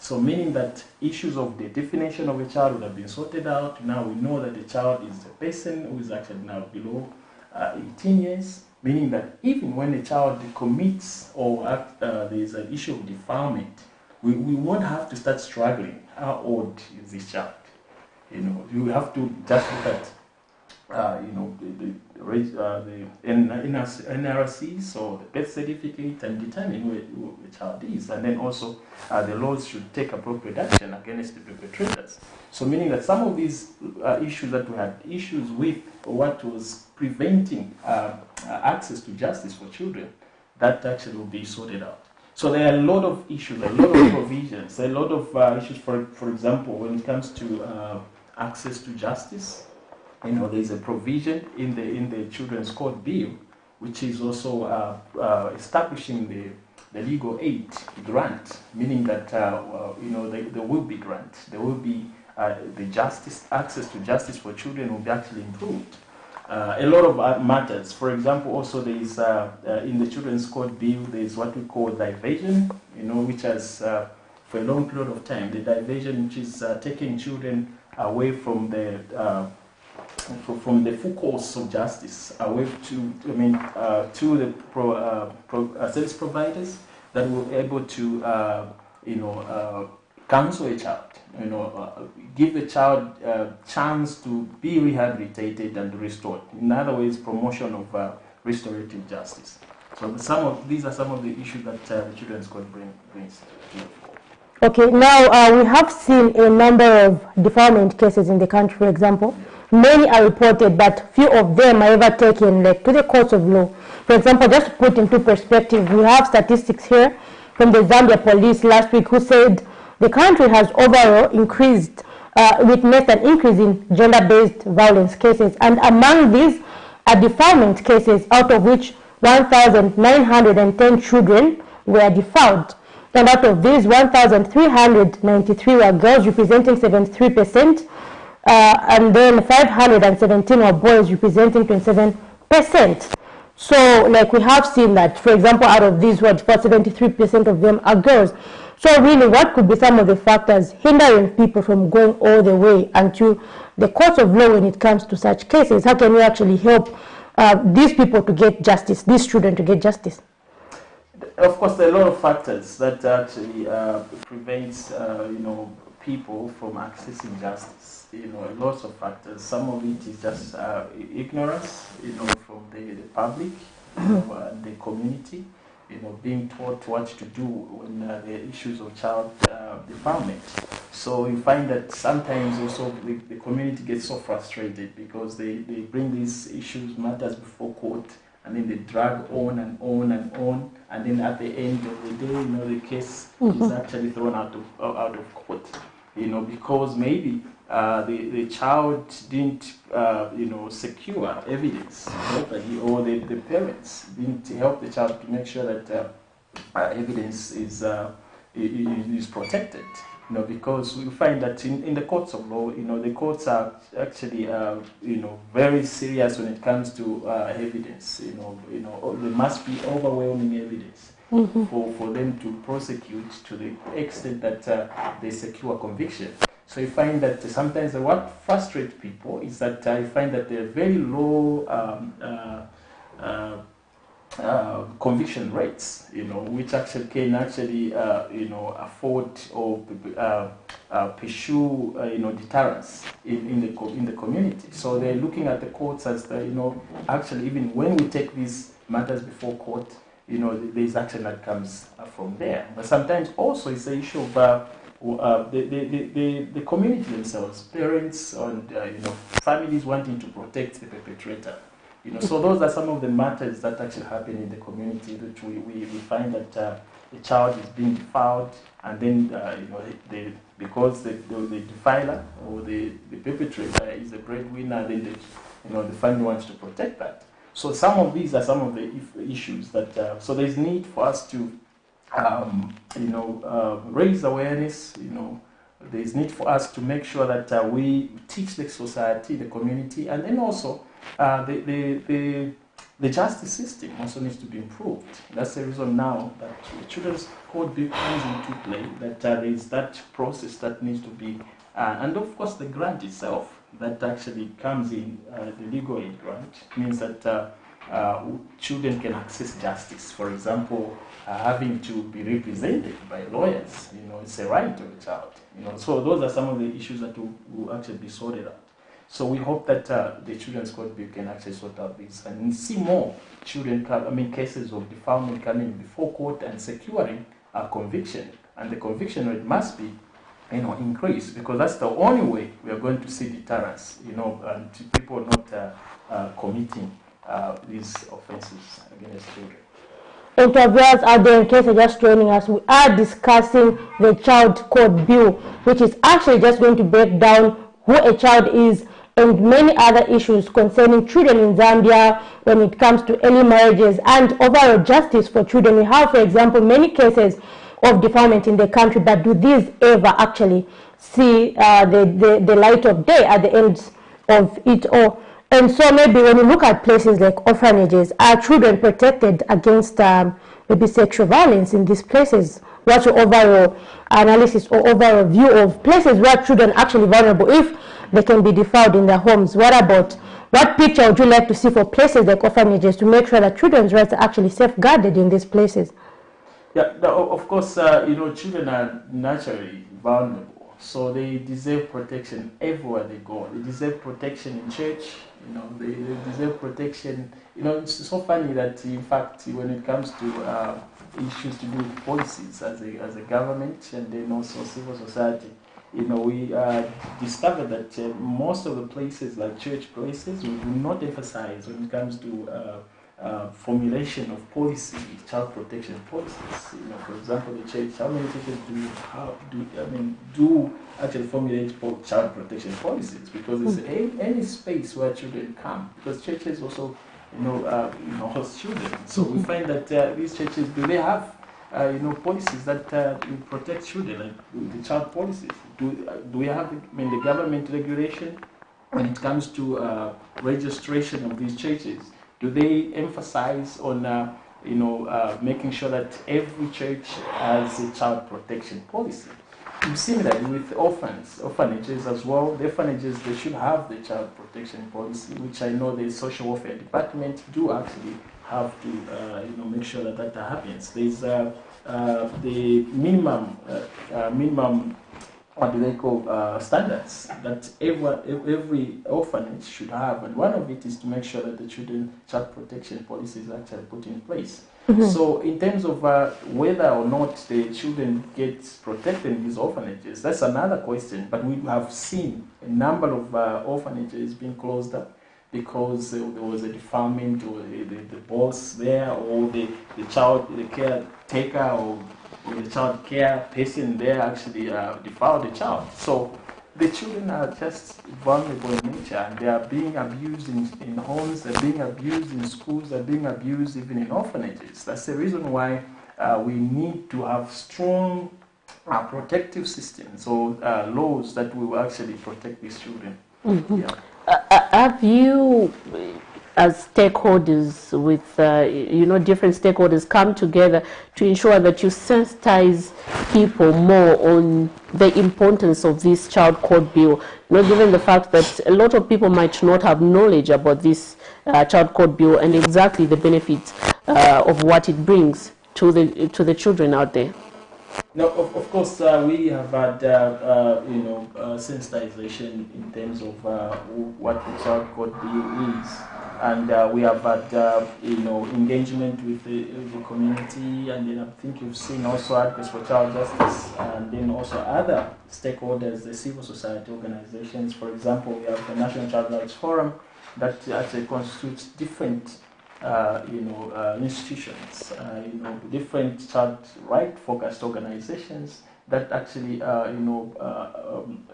So meaning that issues of the definition of a child would have been sorted out. Now we know that a child is a person who is actually now below 18 years, meaning that even when a child commits or there is an issue of defilement, we won't have to start struggling. How old is this child? You have to just look at the NRCs or the birth certificate and determine who the child is. And then also the laws should take appropriate action against the perpetrators. So meaning that some of these issues that we had issues with, or what was preventing access to justice for children, that actually will be sorted out. So there are a lot of issues, a lot of provisions, a lot of issues, for example, when it comes to access to justice. There is a provision in the Children's Code Bill, which is also establishing the legal aid grant, meaning that there will be grant, there will be the access to justice for children will be actually improved. A lot of matters. For example, also there is in the Children's Code Bill there is what we call diversion, which has for a long period of time the diversion, which is taking children away from the full course of justice, away to the service providers that will be able to counsel a child, give the child a chance to be rehabilitated and restored. In other words, promotion of restorative justice. So these are some of the issues that the Children's Code brings. Okay, now we have seen a number of defilement cases in the country, for example. Many are reported, but few of them are ever taken to the courts of law. For example, just to put into perspective, we have statistics here from the Zambia police last week who said the country has overall witnessed an increase in gender-based violence cases. And among these are defilement cases, out of which 1,910 children were defiled. And out of these, 1,393 were girls, representing 73%, and then 517 were boys, representing 27%. So, we have seen that, for example, out of these, 73% of them are girls. So, really, what could be some of the factors hindering people from going all the way into the courts of law when it comes to such cases? How can we actually help these people to get justice, these children to get justice? Of course, there are a lot of factors that actually prevents, people from accessing justice. Lots of factors. Some of it is just ignorance, from the public, the community, being taught what to do when there are issues of child defilement. So you find that sometimes also the community gets so frustrated because they bring these issues, matters before court, and then they drag on and on and on, and then at the end of the day, the case is actually thrown out of court, because maybe the child didn't, secure evidence, or the parents didn't help the child to make sure that evidence is protected. Because we find that in the courts of law, the courts are actually, very serious when it comes to evidence. There must be overwhelming evidence for them to prosecute to the extent that they secure conviction. So you find that sometimes what frustrates people is that I find that there are very low conviction rates, which actually can afford or pursue, deterrence in the community. So they're looking at the courts as actually even when we take these matters before court, there's action that comes from there. But sometimes also it's the issue of the community themselves, parents and families wanting to protect the perpetrator. So those are some of the matters that actually happen in the community, which we find that the child is being defiled, and then because the defiler or the perpetrator is the breadwinner, then the family wants to protect that. So some of these are some of the issues that so there's need for us to raise awareness. There's need for us to make sure that we teach the society, the community, and then also the justice system also needs to be improved. That's the reason now that the Children's Court Bill comes into play, that there is that process that needs to be, and of course the grant itself that actually comes in, the legal aid grant, means that children can access justice. For example, having to be represented by lawyers, it's a right of a child. So those are some of the issues that will actually be sorted out. So we hope that the Children's Court Bill can actually sort out this and see more children, cases of defilement coming before court and securing a conviction. And the conviction rate must be, increased, because that's the only way we are going to see deterrence, and people not committing these offenses against children. Interviewers out there, in case you're just joining us, we are discussing the Child Court Bill, which is actually just going to break down who a child is and many other issues concerning children in Zambia when it comes to early marriages and overall justice for children. We have, for example, many cases of defilement in the country, but do these ever actually see the light of day at the end of it all? And so maybe when you look at places like orphanages, are children protected against maybe sexual violence in these places? What's your overall analysis or overall view of places where children are actually vulnerable if they can be defiled in their homes? What picture would you like to see for places like orphanages to make sure that children's rights are actually safeguarded in these places? Yeah, of course, children are naturally vulnerable, so they deserve protection everywhere they go. They deserve protection in church. They deserve protection. It's so funny that, in fact, when it comes to issues to do with policies as a government and then also civil society, we discovered that most of the places, like church places, we do not emphasize when it comes to formulation of policy, child protection policies. For example, the church, how many churches do actually formulate child protection policies? Because it's any space where children come, because churches also host children. So we find that these churches, do they have policies that protect children, like the child policies? Do we have the government regulation when it comes to registration of these churches? Do they emphasize on making sure that every church has a child protection policy? Similarly with orphanages as well. The orphanages, they should have the child protection policy, which I know the social welfare department do actually have to make sure that happens. There's the minimum what do they call standards that every orphanage should have, and one of it is to make sure that the child protection policy is actually put in place. So in terms of whether or not the children get protected in these orphanages, that's another question. But we have seen a number of orphanages being closed up because there was a defilement, or the boss there, or the caretaker, or the child care person there actually defiled the child. So the children are just vulnerable in nature, and they are being abused in homes, they're being abused in schools, they're being abused even in orphanages. That's the reason why we need to have strong protective systems, or laws that will actually protect these children. Yeah. Have you, as stakeholders with, different stakeholders, come together to ensure that you sensitize people more on the importance of this Child Court Bill? Given the fact that a lot of people might not have knowledge about this Child Court Bill and exactly the benefits of what it brings to the children out there. Now, of course, we have had, sensitization in terms of what the Child Court Bill is, and we have had, engagement with the community, and then I think you've seen also Advocates for Child Justice, and then also other stakeholders, the civil society organizations. For example, we have the National Child Rights Forum, that actually constitutes different institutions, different child right focused organizations that actually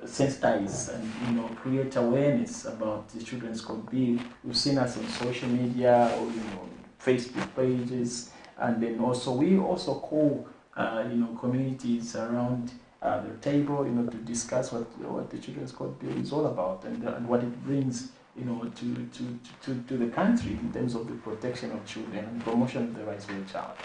sensitize and create awareness about the Children's Code Bill. You've seen us on social media or Facebook pages, and then also we also call communities around the table to discuss what the Children's Code Bill is all about and what it brings to the country in terms of the protection of children and promotion of the rights of the child.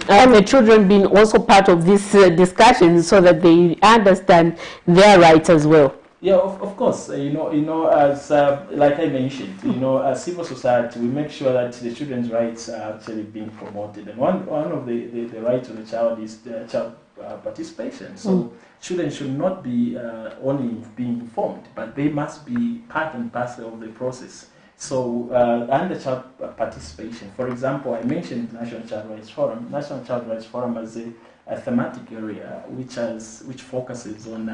And the children being also part of this discussion so that they understand their rights as well. Yeah, of course. As like I mentioned, as civil society, we make sure that the children's rights are actually being promoted. And one of the rights of the child is the child participation. So children should not be only being informed, but they must be part and parcel of the process. So under child participation, for example, I mentioned National Child Rights Forum. National Child Rights Forum as a thematic area which focuses on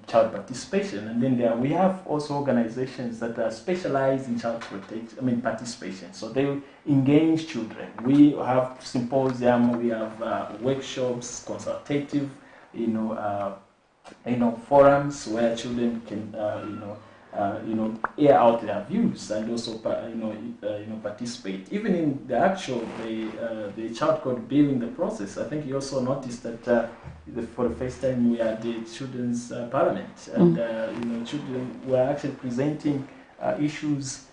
child participation, and then we have also organizations that are specialized in child participation. So they engage children. We have symposium, we have workshops, consultative, forums where children can air out their views and also participate. Even in the actual the child code bill in the process, I think you also noticed that for the first time we had the children's parliament, and children were actually presenting issues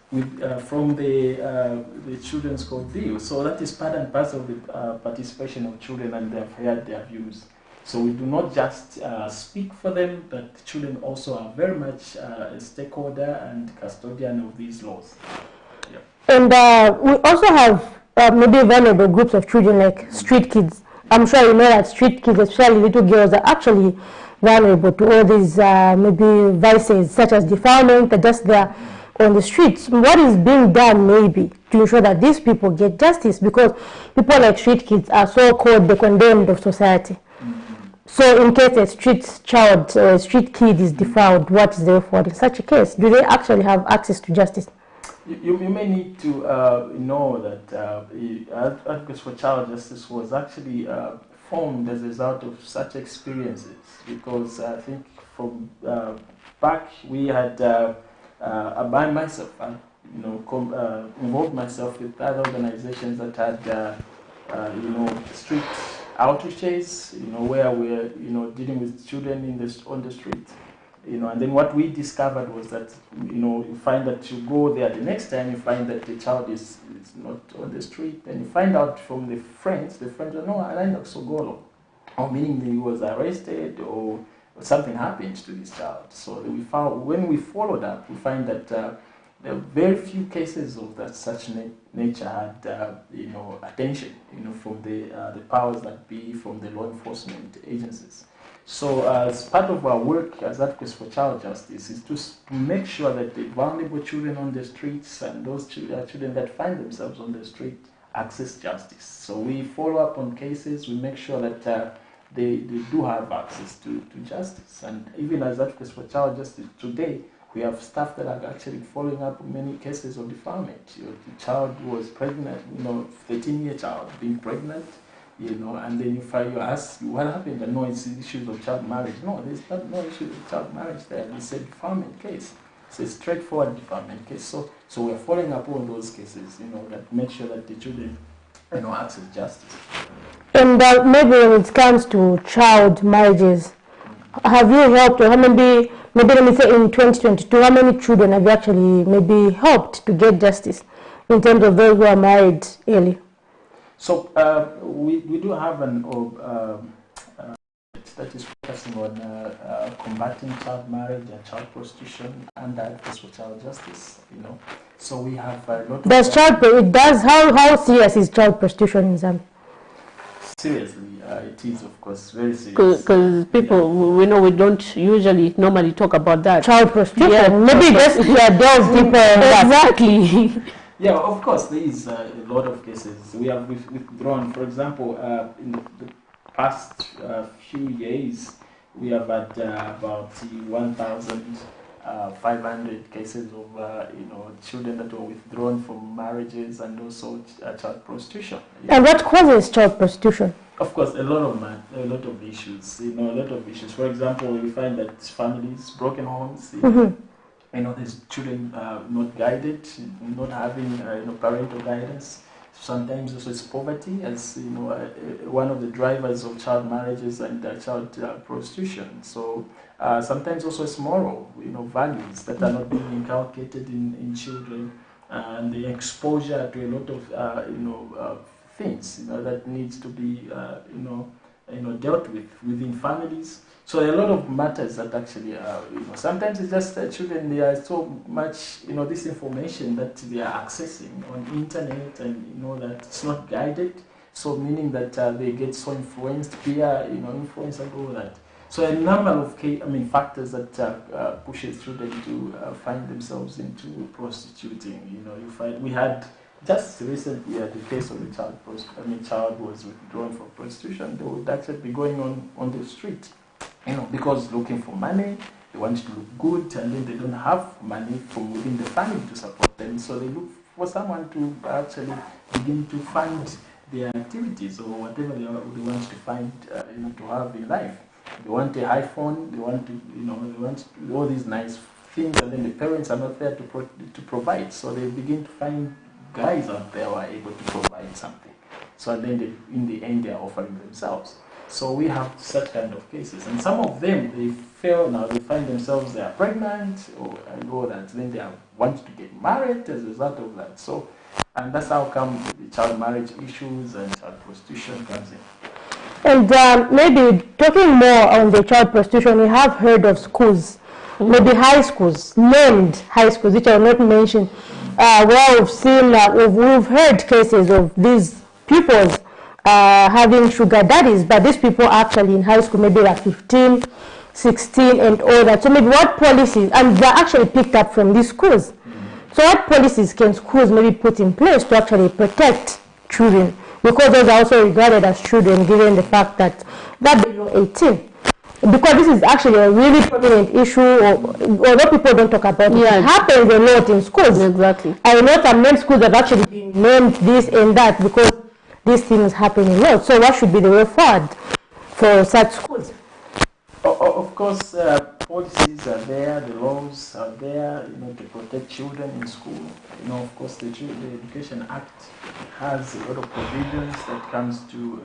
from the children's code bill. So that is part and parcel of the participation of children, and they've heard their views. So we do not just speak for them, but children also are very much a stakeholder and custodian of these laws. Yeah. And we also have maybe vulnerable groups of children like street kids. I'm sure you know that street kids, especially little girls, are actually vulnerable to all these maybe vices such as defilement that just there on the streets. What is being done maybe to ensure that these people get justice? Because people like street kids are so-called the condemned of society. So in case a street child or a street kid is defiled, what is their fault in such a case? Do they actually have access to justice? You may need to know that Advocates for Child Justice was actually formed as a result of such experiences, because I think from back we had, by myself, involved myself with other organizations that had, street outreaches, where we're, dealing with children on the street, and then what we discovered was that, you find that you go there the next time, you find that the child is not on the street, and you find out from the friends are, no, I like Sogolo, or meaning he was arrested or something happened to this child. So we found, when we followed up, we find that there are very few cases of that such nature had attention from the powers that be, from the law enforcement agencies. So as part of our work as Advocates for Child Justice is to make sure that the vulnerable children on the streets and those children that find themselves on the street access justice. So we follow up on cases, we make sure that they do have access to justice. And even as Advocates for Child Justice today, we have staff that are actually following up many cases of defilement. The child was pregnant, 13-year child being pregnant, and then you ask, what happened? And no, it's issues of child marriage. No, there's no issues of child marriage there. It's a defilement case. It's a straightforward defilement case. So we're following up on those cases, that make sure that the children, access justice. And maybe when it comes to child marriages, have you helped, or maybe let me say in 2022, how many children have you actually maybe helped to get justice in terms of those who are married early? So we do have an that is focusing on combating child marriage and child prostitution and Advocates for Child Justice. So we have a lot. How serious is child prostitution in Zambia? Seriously, it is, of course, very serious. Because people, we know we don't usually normally talk about that. Child prostitution. Yeah, maybe just delve deeper. Exactly. Yeah, of course, there is a lot of cases. We have withdrawn, for example, in the past few years, we have had about 1,000 500 cases of children that were withdrawn from marriages, and also child prostitution. And what causes child prostitution? Of course, a lot of issues. A lot of issues. For example, we find that families, broken homes. There's children not guided, not having parental guidance. Sometimes also it's poverty, as one of the drivers of child marriages and child prostitution. So sometimes also it's moral, values that are not being inculcated in children, and the exposure to a lot of things that needs to be dealt with within families. So there are a lot of matters that actually sometimes it's just children, they are so much this information that they are accessing on internet, and that it's not guided, so meaning that they get so influenced, peer influence and all that. So a number of factors that pushes children to find themselves into prostituting. You find we had just recently the case of the child was withdrawn from prostitution. They would actually be going on the street, because looking for money, they want to look good, and then they don't have money from within the family to support them. So they look for someone to actually begin to fund their activities or whatever they want to find, to have in life. They want an iPhone, they want all these nice things, and then the parents are not there to provide. So they begin to find guys out there who are able to provide something. So then in the end, they are offering themselves. So we have such kind of cases, and some of them, they fail now, they find themselves, they are pregnant and all that, then they want to get married as a result of that. So, and that's how come the child marriage issues and child prostitution comes in. And maybe talking more on the child prostitution, we have heard of schools, maybe high schools, named high schools, which I will not mention, where we've seen, we've heard cases of these pupils having sugar daddies, but these people actually in high school, maybe like 15, 16 and all that. So maybe what policies, and they're actually picked up from these schools. So what policies can schools maybe put in place to actually protect children? Because those are also regarded as children, given the fact that they're below 18. Because this is actually a really prominent issue, although people don't talk about it. It happens a lot in schools. Exactly. I know some named schools have actually been named this and that because these things happen a lot. So what should be the way forward for such schools? Of course, policies are there, the laws are there, to protect children in school. Of course, the Education Act has a lot of provisions that comes to,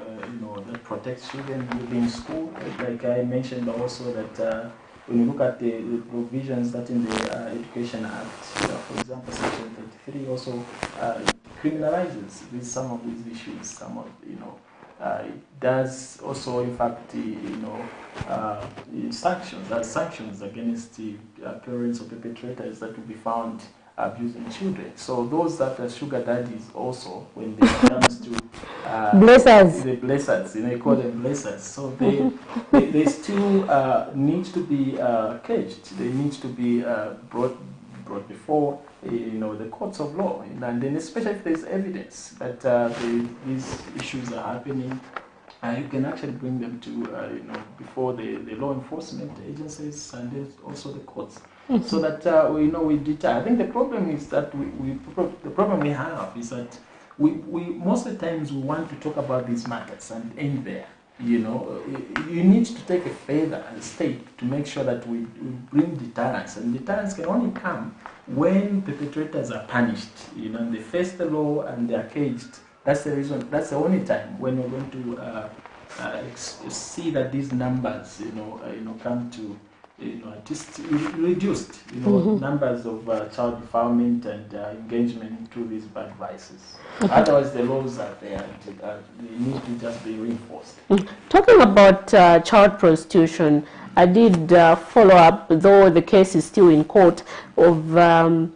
that protects children within school. Like I mentioned also that when you look at the provisions that in the Education Act, for example, Section 33 also criminalizes some of these issues. Some of it does also, in fact, sanctions against the parents or perpetrators that will be found abusing children. So those that are sugar daddies also, when it comes to blessers, the blessers, you call them blessers. So they still need to be caged. They need to be brought before the courts of law, and then especially if there's evidence that these issues are happening, you can actually bring them to before the law enforcement agencies and then also the courts, so that we deter. I think the problem is that the problem we have is that we most of the times we want to talk about these matters and end there. You need to take a further state to make sure that we bring deterrence, and deterrence can only come when perpetrators are punished. And they face the law and they are caged. That's the reason. That's the only time when we're going to see that these numbers, come to, at least reduced. Numbers of child defilement and engagement into these bad vices. Otherwise, the laws are there. They need to just be reinforced. Talking about child prostitution, I did follow up, though the case is still in court, of a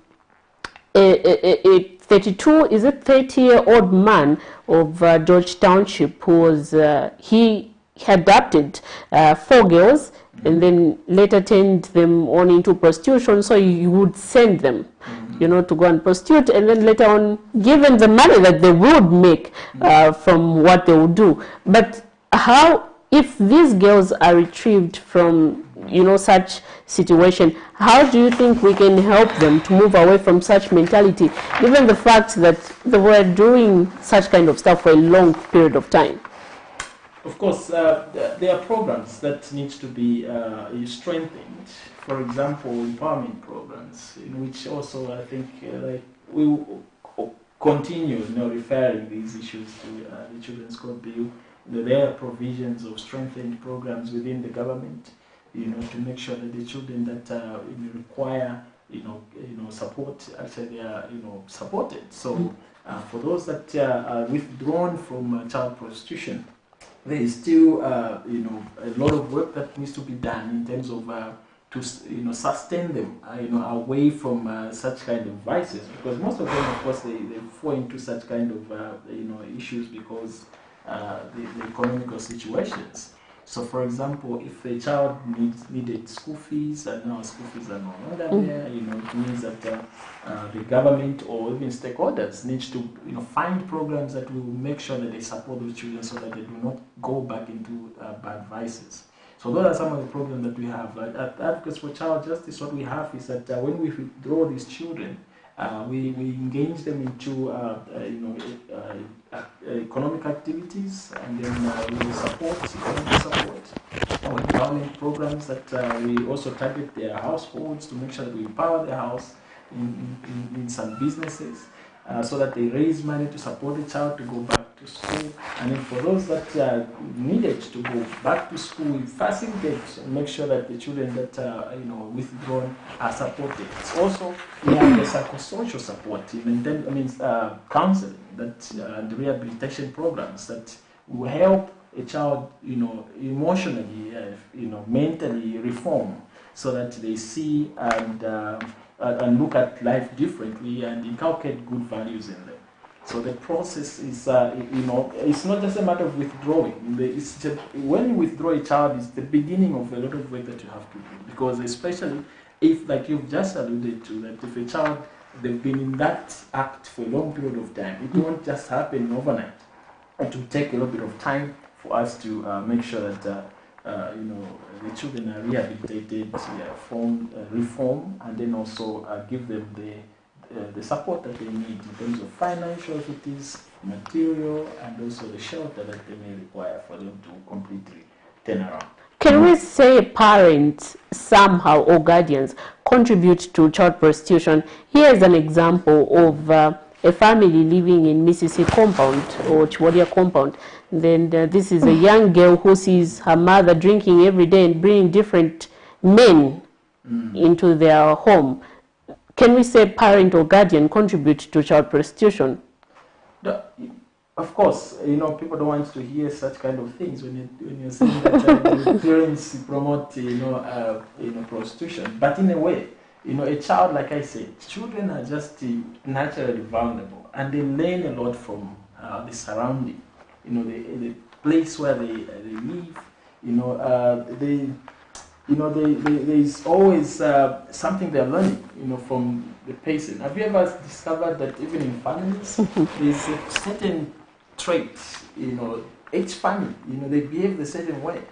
30-year-old man of George Township who was, he adopted 4 girls and then later turned them on into prostitution, so you would send them, to go and prostitute, and then later on given the money that they would make from what they would do. But how, if these girls are retrieved from you know, such situation. How do you think we can help them to move away from such mentality, given the fact that they were doing such kind of stuff for a long period of time? Of course, there are programs that need to be strengthened. For example, empowerment programs, in which also I think we will continue, referring these issues to the Children's Code Bill. There are provisions of strengthened programs within the government, to make sure that the children that require, support, actually they are, supported. So for those that are withdrawn from child prostitution, there is still, a lot of work that needs to be done in terms of to sustain them, away from such kind of vices, because most of them, of course, they fall into such kind of, issues because the economical situations. So, for example, if a child needed school fees and now school fees are no longer there, it means that the government or even stakeholders need to, find programs that will make sure that they support those children so that they do not go back into bad vices. So those are some of the problems that we have. Like at Advocates for Child Justice, what we have is that when we withdraw these children, we engage them into economic activities, and then we support economic support, our empowerment programs that we also target their households to make sure that we empower their house in some businesses, so that they raise money to support the child to go back to school. And then for those that needed to go back to school, we facilitate and make sure that the children that are withdrawn are supported. Also, we have the psychosocial support, counseling and rehabilitation programs that will help a child, emotionally, mentally reform, so that they see and look at life differently and inculcate good values in them. So the process is, it's not just a matter of withdrawing. It's just, when you withdraw a child, it's the beginning of a lot of work that you have to do. Because especially if, like you've just alluded to, that if a child, they've been in that act for a long period of time, it won't just happen overnight. It will take a little bit of time for us to make sure that the children are rehabilitated, reform, and then also give them the support that they need in terms of financial, if it is material, and also the shelter that they may require for them to completely turn around. Can we say parents somehow or guardians contribute to child prostitution? Here's an example of a family living in Mississippi compound or Chiwodia compound. Then this is a young girl who sees her mother drinking every day and bringing different men into their home. Can we say parent or guardian contribute to child prostitution? Of course, people don't want to hear such kind of things when you're saying that parents promote, prostitution. But in a way, a child, like I said, children are just naturally vulnerable, and they learn a lot from the surrounding, the place where they live. There's always something they're learning, from the person. Have you ever discovered that even in families, there's a certain traits, each family, they behave the certain way.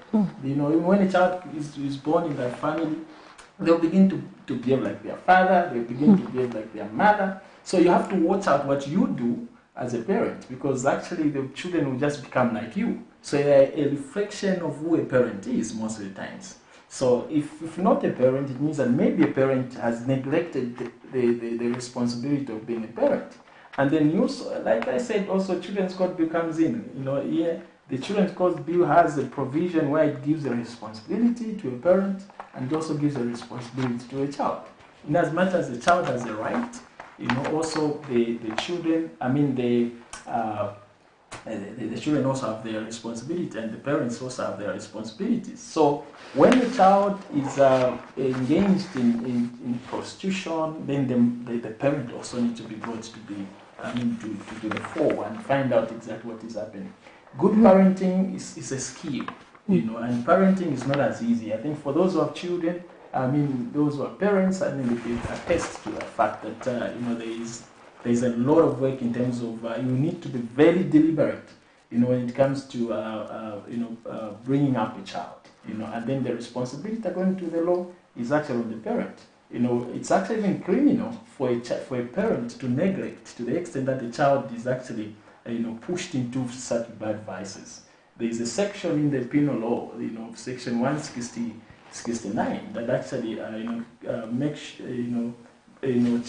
Even when a child is born in that family, they'll begin to behave like their father, they'll begin to behave like their mother. So you have to watch out what you do as a parent, because actually the children will just become like you. So a reflection of who a parent is most of the times. So if not a parent, it means that maybe a parent has neglected the responsibility of being a parent. And then you also, like I said, also Children's Code Bill comes in. The Children's Code Bill has a provision where it gives a responsibility to a parent and it also gives a responsibility to a child. In as much as the child has a right, also the children, the children also have their responsibility, and the parents also have their responsibilities. So when the child is engaged in prostitution, then the parent also needs to be brought to be to the fore and find out exactly what is happening. Good parenting is a skill, and parenting is not as easy. I think for those who have children, those who are parents, they can attest to the fact that there is a lot of work in terms of you need to be very deliberate, when it comes to bringing up a child. and then the responsibility according to the law is actually on the parent. It's actually even criminal for a parent to neglect to the extent that the child is actually pushed into such bad vices. There is a section in the penal law, section 169, that actually makes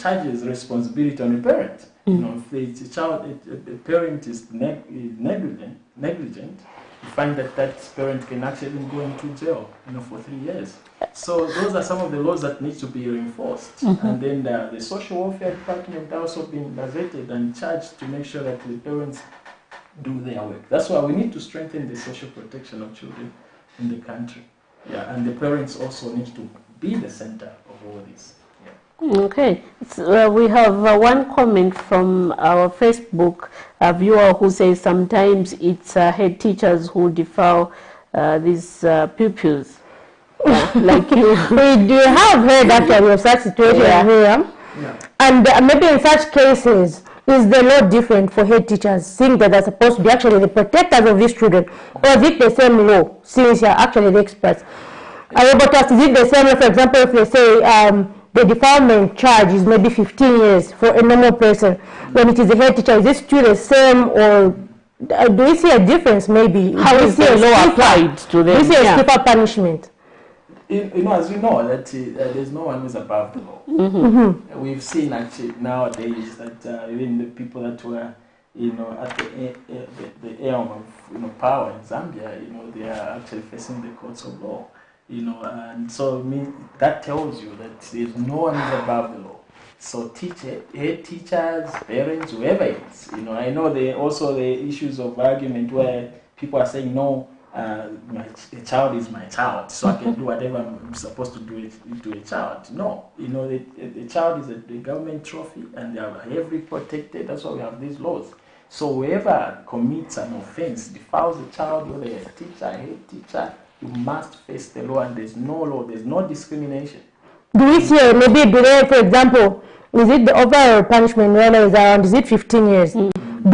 charges responsibility on the parent. If the parent is negligent, you find that parent can actually go into jail, for 3 years. So those are some of the laws that need to be reinforced. And then the social welfare department also been gazetted and charged to make sure that the parents do their work. That's why we need to strengthen the social protection of children in the country. Yeah, and the parents also need to be the center of all this. Okay, we have one comment from our Facebook viewer who says sometimes it's head teachers who defile these pupils. Like you. We do have heard actually of such situations here. And maybe in such cases, is the law different for head teachers, seeing that they're supposed to be actually the protectors of these children, or is it the same law, since you're actually the experts? Are you able to ask, is it the same law, for example, if they say the defilement charge is maybe 15 years for a normal person, when it is a head teacher, is it still the same, or do we see a difference maybe? How is the law applied to them? Do we see a stiffer punishment? As you know, that there's no one who's above the law. We've seen actually nowadays that even the people that were, at the aim of power in Zambia, they are actually facing the courts of law. And so that tells you that there's no one who's above the law. So head teachers, parents, whoever it is, I know also the issues of argument where people are saying no. The child is my child, so I can do whatever I'm supposed to do to a child. No, the child is a government trophy, and they are heavily protected. That's why we have these laws. So whoever commits an offense, defiles the child, whether a teacher, a head teacher, you must face the law, and there's no law, there's no discrimination. Do we see maybe for example, is it the overall punishment when is around? Is it 15 years? Do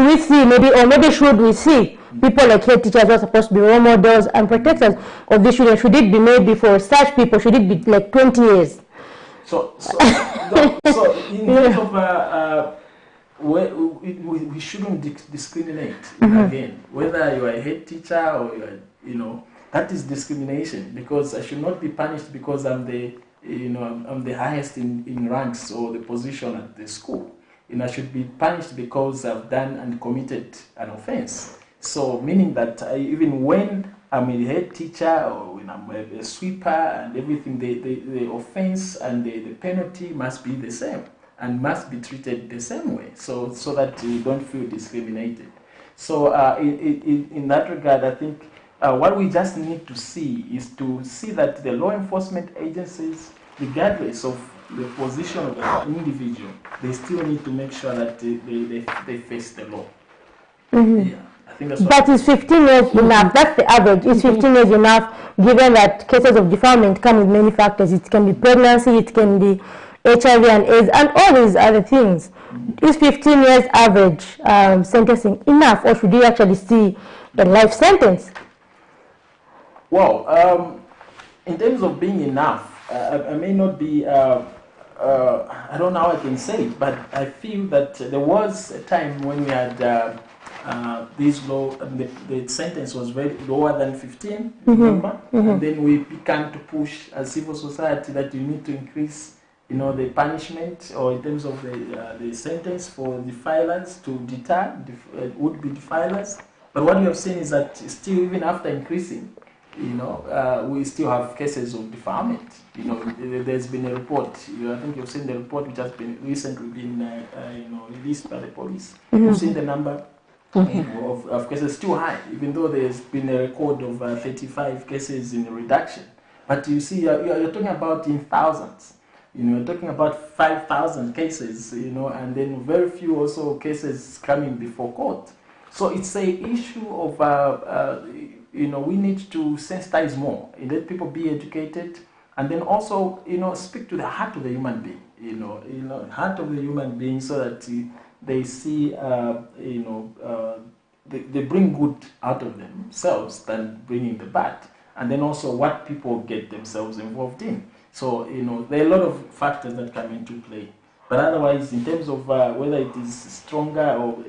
we see maybe should we see people like head teachers who are supposed to be role models and protectors of the children? Should it be maybe for such people? Should it be like 20 years? So in terms of we shouldn't discriminate again, whether you are a head teacher or you are, that is discrimination, because I should not be punished because I'm the highest in ranks or the position at the school. I should be punished because I've done and committed an offense. So meaning that even when I'm a head teacher or when I'm a sweeper and everything, the offense and the penalty must be the same and must be treated the same way, so that you don't feel discriminated. So in that regard, I think what we just need to see is to see that the law enforcement agencies, regardless of the position of the individual, they still need to make sure that they face the law. Yeah. But is 15 years enough? That's the average. Is 15 years enough, given that cases of defilement come with many factors? It can be pregnancy, it can be HIV and AIDS, and all these other things. Is 15 years average sentencing enough, or should you actually see a life sentence? Well, in terms of being enough, I may not be, I don't know how I can say it, but I feel that there was a time when we had this law, the sentence was very lower than 15, remember? And then we began to push as civil society that you need to increase, the punishment, or in terms of the sentence for defilers to deter would-be defilers. But what we have seen is that still, even after increasing, we still have cases of defilement. There's been a report. I think you've seen the report which has been recently been released by the police. You've seen the number of cases still high, even though there's been a record of 35 cases in reduction. But you see, you're talking about in thousands. You're talking about 5,000 cases, and then very few also cases coming before court. So it's a issue of, we need to sensitize more, let people be educated, and then also, speak to the heart of the human being, heart of the human being, so that they see, they bring good out of themselves than bringing the bad. and then also what people get themselves involved in. So, there are a lot of factors that come into play. But otherwise, in terms of whether it is stronger or,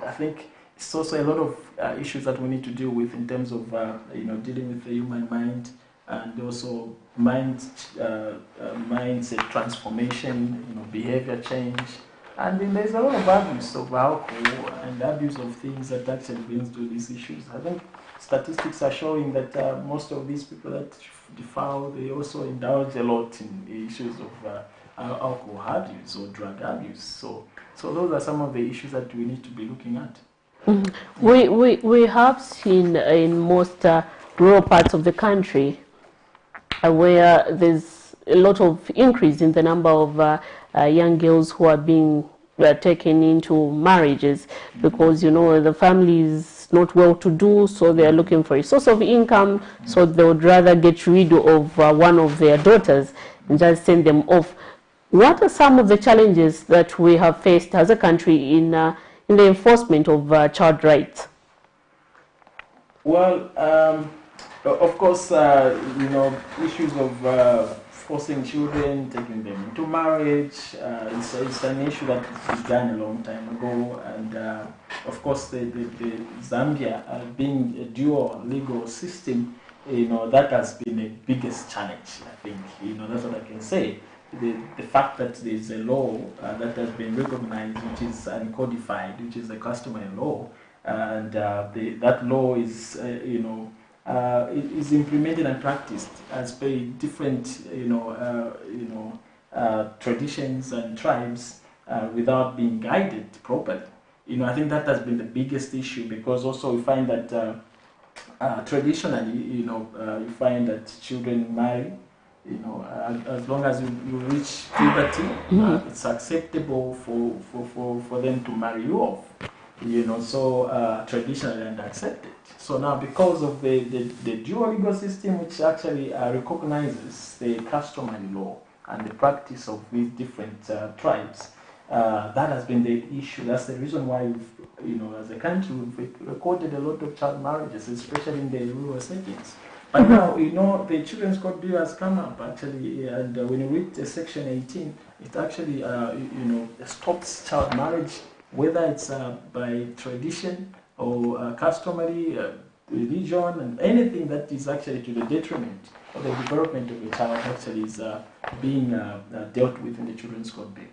I think it's also a lot of issues that we need to deal with in terms of, dealing with the human mind, and also mindset transformation, behavior change. And then there's a lot of abuse of alcohol and abuse of things that actually brings to these issues. I think statistics are showing that most of these people that defile, they also indulge a lot in the issues of alcohol abuse or drug abuse. So those are some of the issues that we need to be looking at. We have seen in most rural parts of the country where there's a lot of increase in the number of young girls who are being taken into marriages, because the family is not well to do, so they are looking for a source of income, so they would rather get rid of one of their daughters and just send them off. What are some of the challenges that we have faced as a country in the enforcement of child rights? Well, of course, issues of forcing children, taking them into marriage, it's an issue that began a long time ago. And of course, the Zambia being a dual legal system, that has been the biggest challenge, I think. That's what I can say. The fact that there's a law that has been recognized, which is uncodified, which is a customary law, and that law is, is implemented and practiced as per different, traditions and tribes without being guided properly. I think that has been the biggest issue, because also we find that traditionally, you find that children marry. As long as you reach puberty, it's acceptable for them to marry you off. So traditionally and accepted. So now, because of the dual legal system, which actually recognizes the customary law and the practice of these different tribes, that has been the issue. That's the reason why we've, as a country, we've recorded a lot of child marriages, especially in the rural settings. But now, the Children's Court Bill has come up, actually, and when you read Section 18, it actually, stops child marriage, whether it's by tradition or customary, religion, and anything that is actually to the detriment of the development of a child actually is being dealt with in the Children's Court Bill.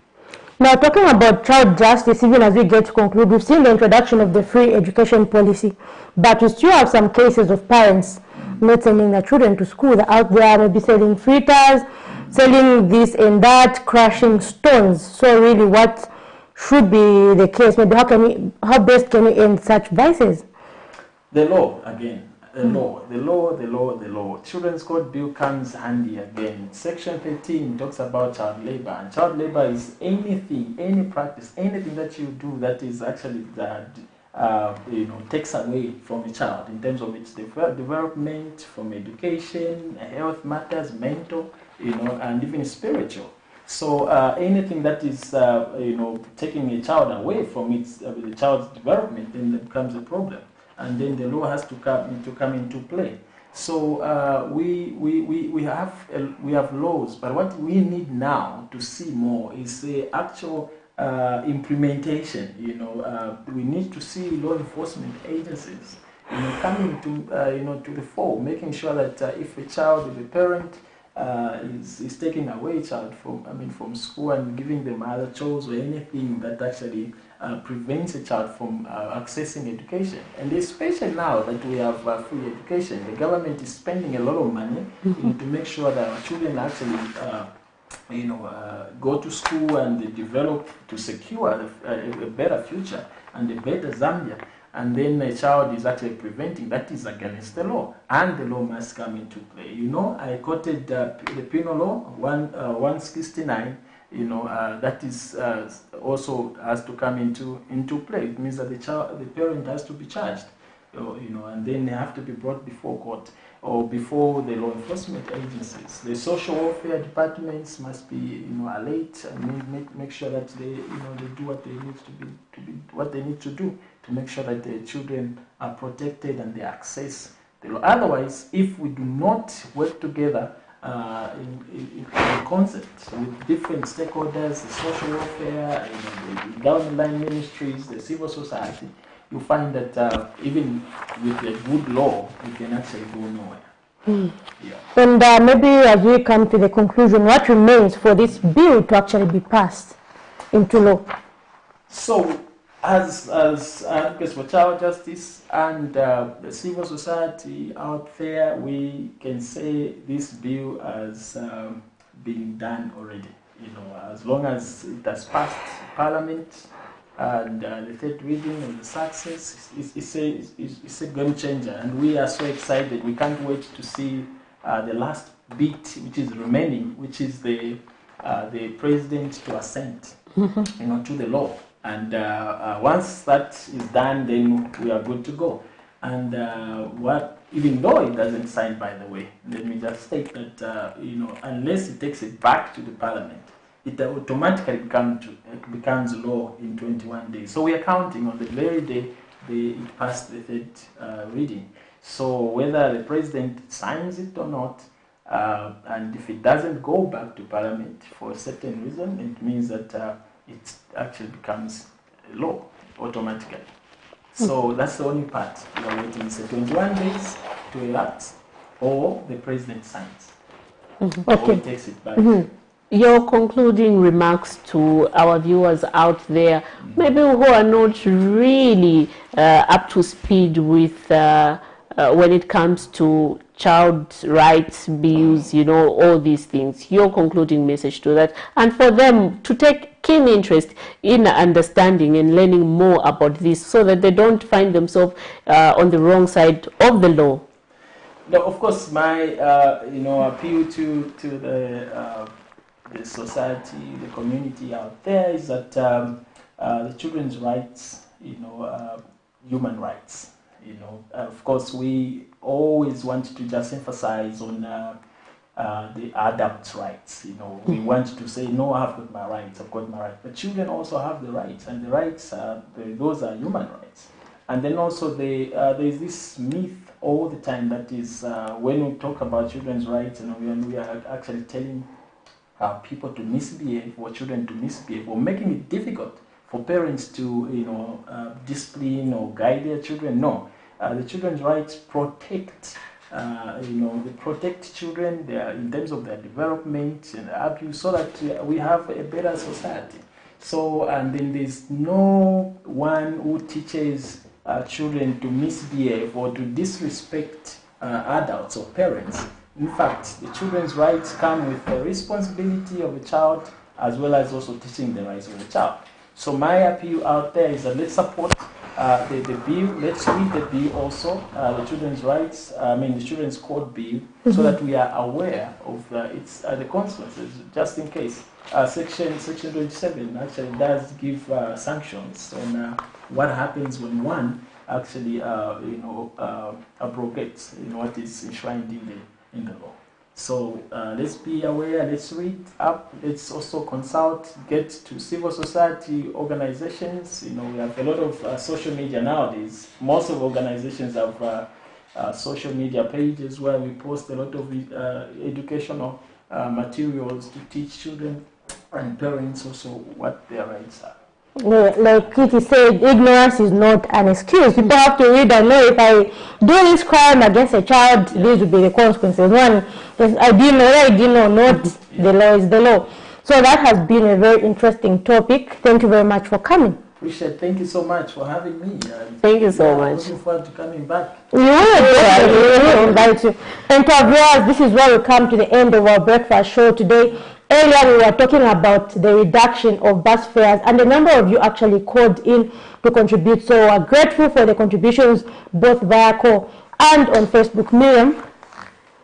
Now, talking about child justice, even as we get to conclude, we've seen the introduction of the free education policy, but we still have some cases of parents not sending their children to school. They're out there maybe selling fritters, selling this and that, crushing stones. So really, what should be the case? Maybe how best can we end such vices? The law, again. The law. Children's Court Bill comes handy again. Section 13 talks about child labor. And child labor is anything, any practice, anything that you do that is actually takes away from a child in terms of its development, from education, health matters, mental, and even spiritual. So anything that is, taking a child away from the child's development, then it becomes a problem. And then the law has to come into play. So we have laws, but what we need now to see more is the actual implementation. We need to see law enforcement agencies, coming to the fore, making sure that if a child, if a parent is taking away a child from school and giving them other chores or anything that actually prevents a child from accessing education. And especially now that we have free education, the government is spending a lot of money to make sure that our children actually go to school and they develop to secure a better future and a better Zambia. And then a child is actually preventing, that is against the law, and the law must come into play. I quoted the penal law 169. That is also has to come into play. It means that the parent has to be charged, and then they have to be brought before court or before the law enforcement agencies. The social welfare departments must be alert and make sure that they do what they need to be what they need to do to make sure that the children are protected and they access the law. Otherwise, if we do not work together in concert with different stakeholders, the social welfare, the government line ministries, the civil society, you find that even with a good law, we can actually go nowhere. Yeah. And maybe as we come to the conclusion, what remains for this bill to actually be passed into law? So, as advocates for child justice and the civil society out there, we can say this bill has been done already. As long as it has passed Parliament and the third reading and the success, it's a game changer, and we are so excited. We can't wait to see the last bit, which is remaining, which is the president to assent, to the law. And once that is done, then we are good to go. And even though it doesn't sign, by the way, let me just state that unless it takes it back to the Parliament, it automatically becomes law in 21 days. So we are counting on the very day it passed the third reading. So whether the president signs it or not, and if it doesn't go back to Parliament for a certain reason, it means that it actually becomes law automatically. So that's the only part we are waiting. It's 21 days to elapse, or the president signs, or he takes it back. Your concluding remarks to our viewers out there, maybe who are not really up to speed with when it comes to child rights bills, all these things. Your concluding message to that, and for them to take keen interest in understanding and learning more about this, so that they don't find themselves on the wrong side of the law. No, of course, my appeal to the society, the community out there is that the children's rights, human rights. Of course, we always want to just emphasize on the adults' rights. We want to say, no, I've got my rights, I've got my rights. But children also have the rights, and the rights, those are human rights. And then also there's this myth all the time that is when we talk about children's rights, and we are actually telling people to misbehave, or children to misbehave, or making it difficult for parents to discipline or guide their children. No, the children's rights protect they protect children in terms of their development and abuse, so that we have a better society. So, and then there's no one who teaches children to misbehave or to disrespect adults or parents. In fact, the children's rights come with the responsibility of the child, as well as also teaching the rights of the child. So my appeal out there is that let's support the bill. Let's read the bill also, the children's rights, the children's court bill, so that we are aware of the consequences, just in case. Section 27 actually does give sanctions on what happens when one actually abrogates what is enshrined in the law. So let's be aware, let's read up, let's also consult, get to civil society organizations. We have a lot of social media nowadays. Most of organizations have social media pages where we post a lot of educational materials to teach children and parents also what their rights are. Like Kitty said, ignorance is not an excuse. People have to read and know, if I do this crime against a child, these will be the consequences. One, I didn't know or not, the law is the law. So that has been a very interesting topic. Thank you very much for coming. Appreciate. Thank you so much for having me. Thank you so much. Looking forward to coming back. We will invite you. And to our viewers, this is where we come to the end of our breakfast show today. Earlier, we were talking about the reduction of bus fares, and a number of you actually called in to contribute. So we're grateful for the contributions both via call and on Facebook. Miriam?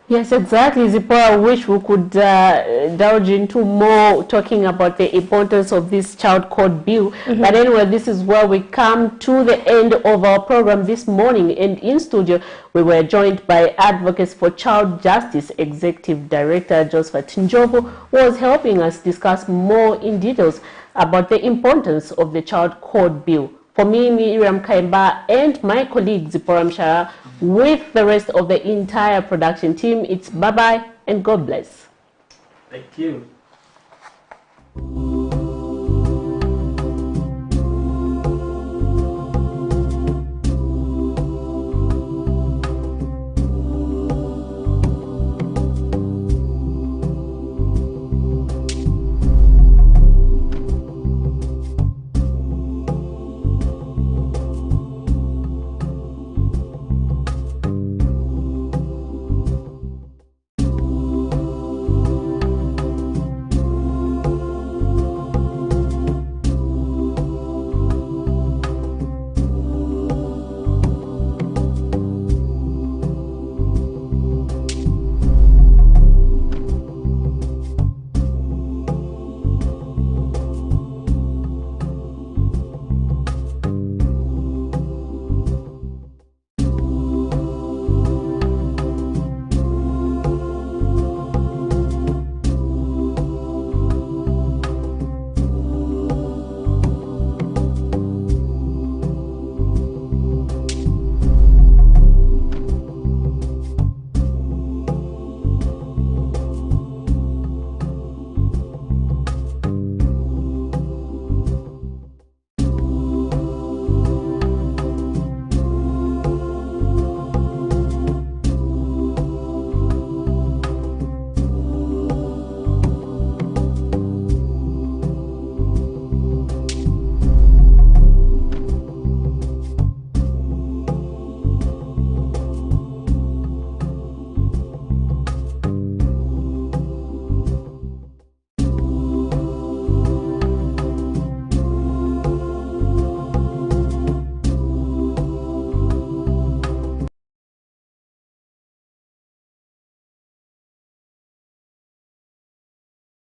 Yes, exactly, Zipporah. I wish we could delve into more talking about the importance of this child court bill. But anyway, this is where we come to the end of our program this morning. And in studio, we were joined by Advocates for Child Justice Executive Director Josephat Njovu, who was helping us discuss more in details about the importance of the child court bill. For me, Miriam Kaimba, and my colleague Zipporah Mshara, with the rest of the entire production team. It's bye-bye and God bless. Thank you.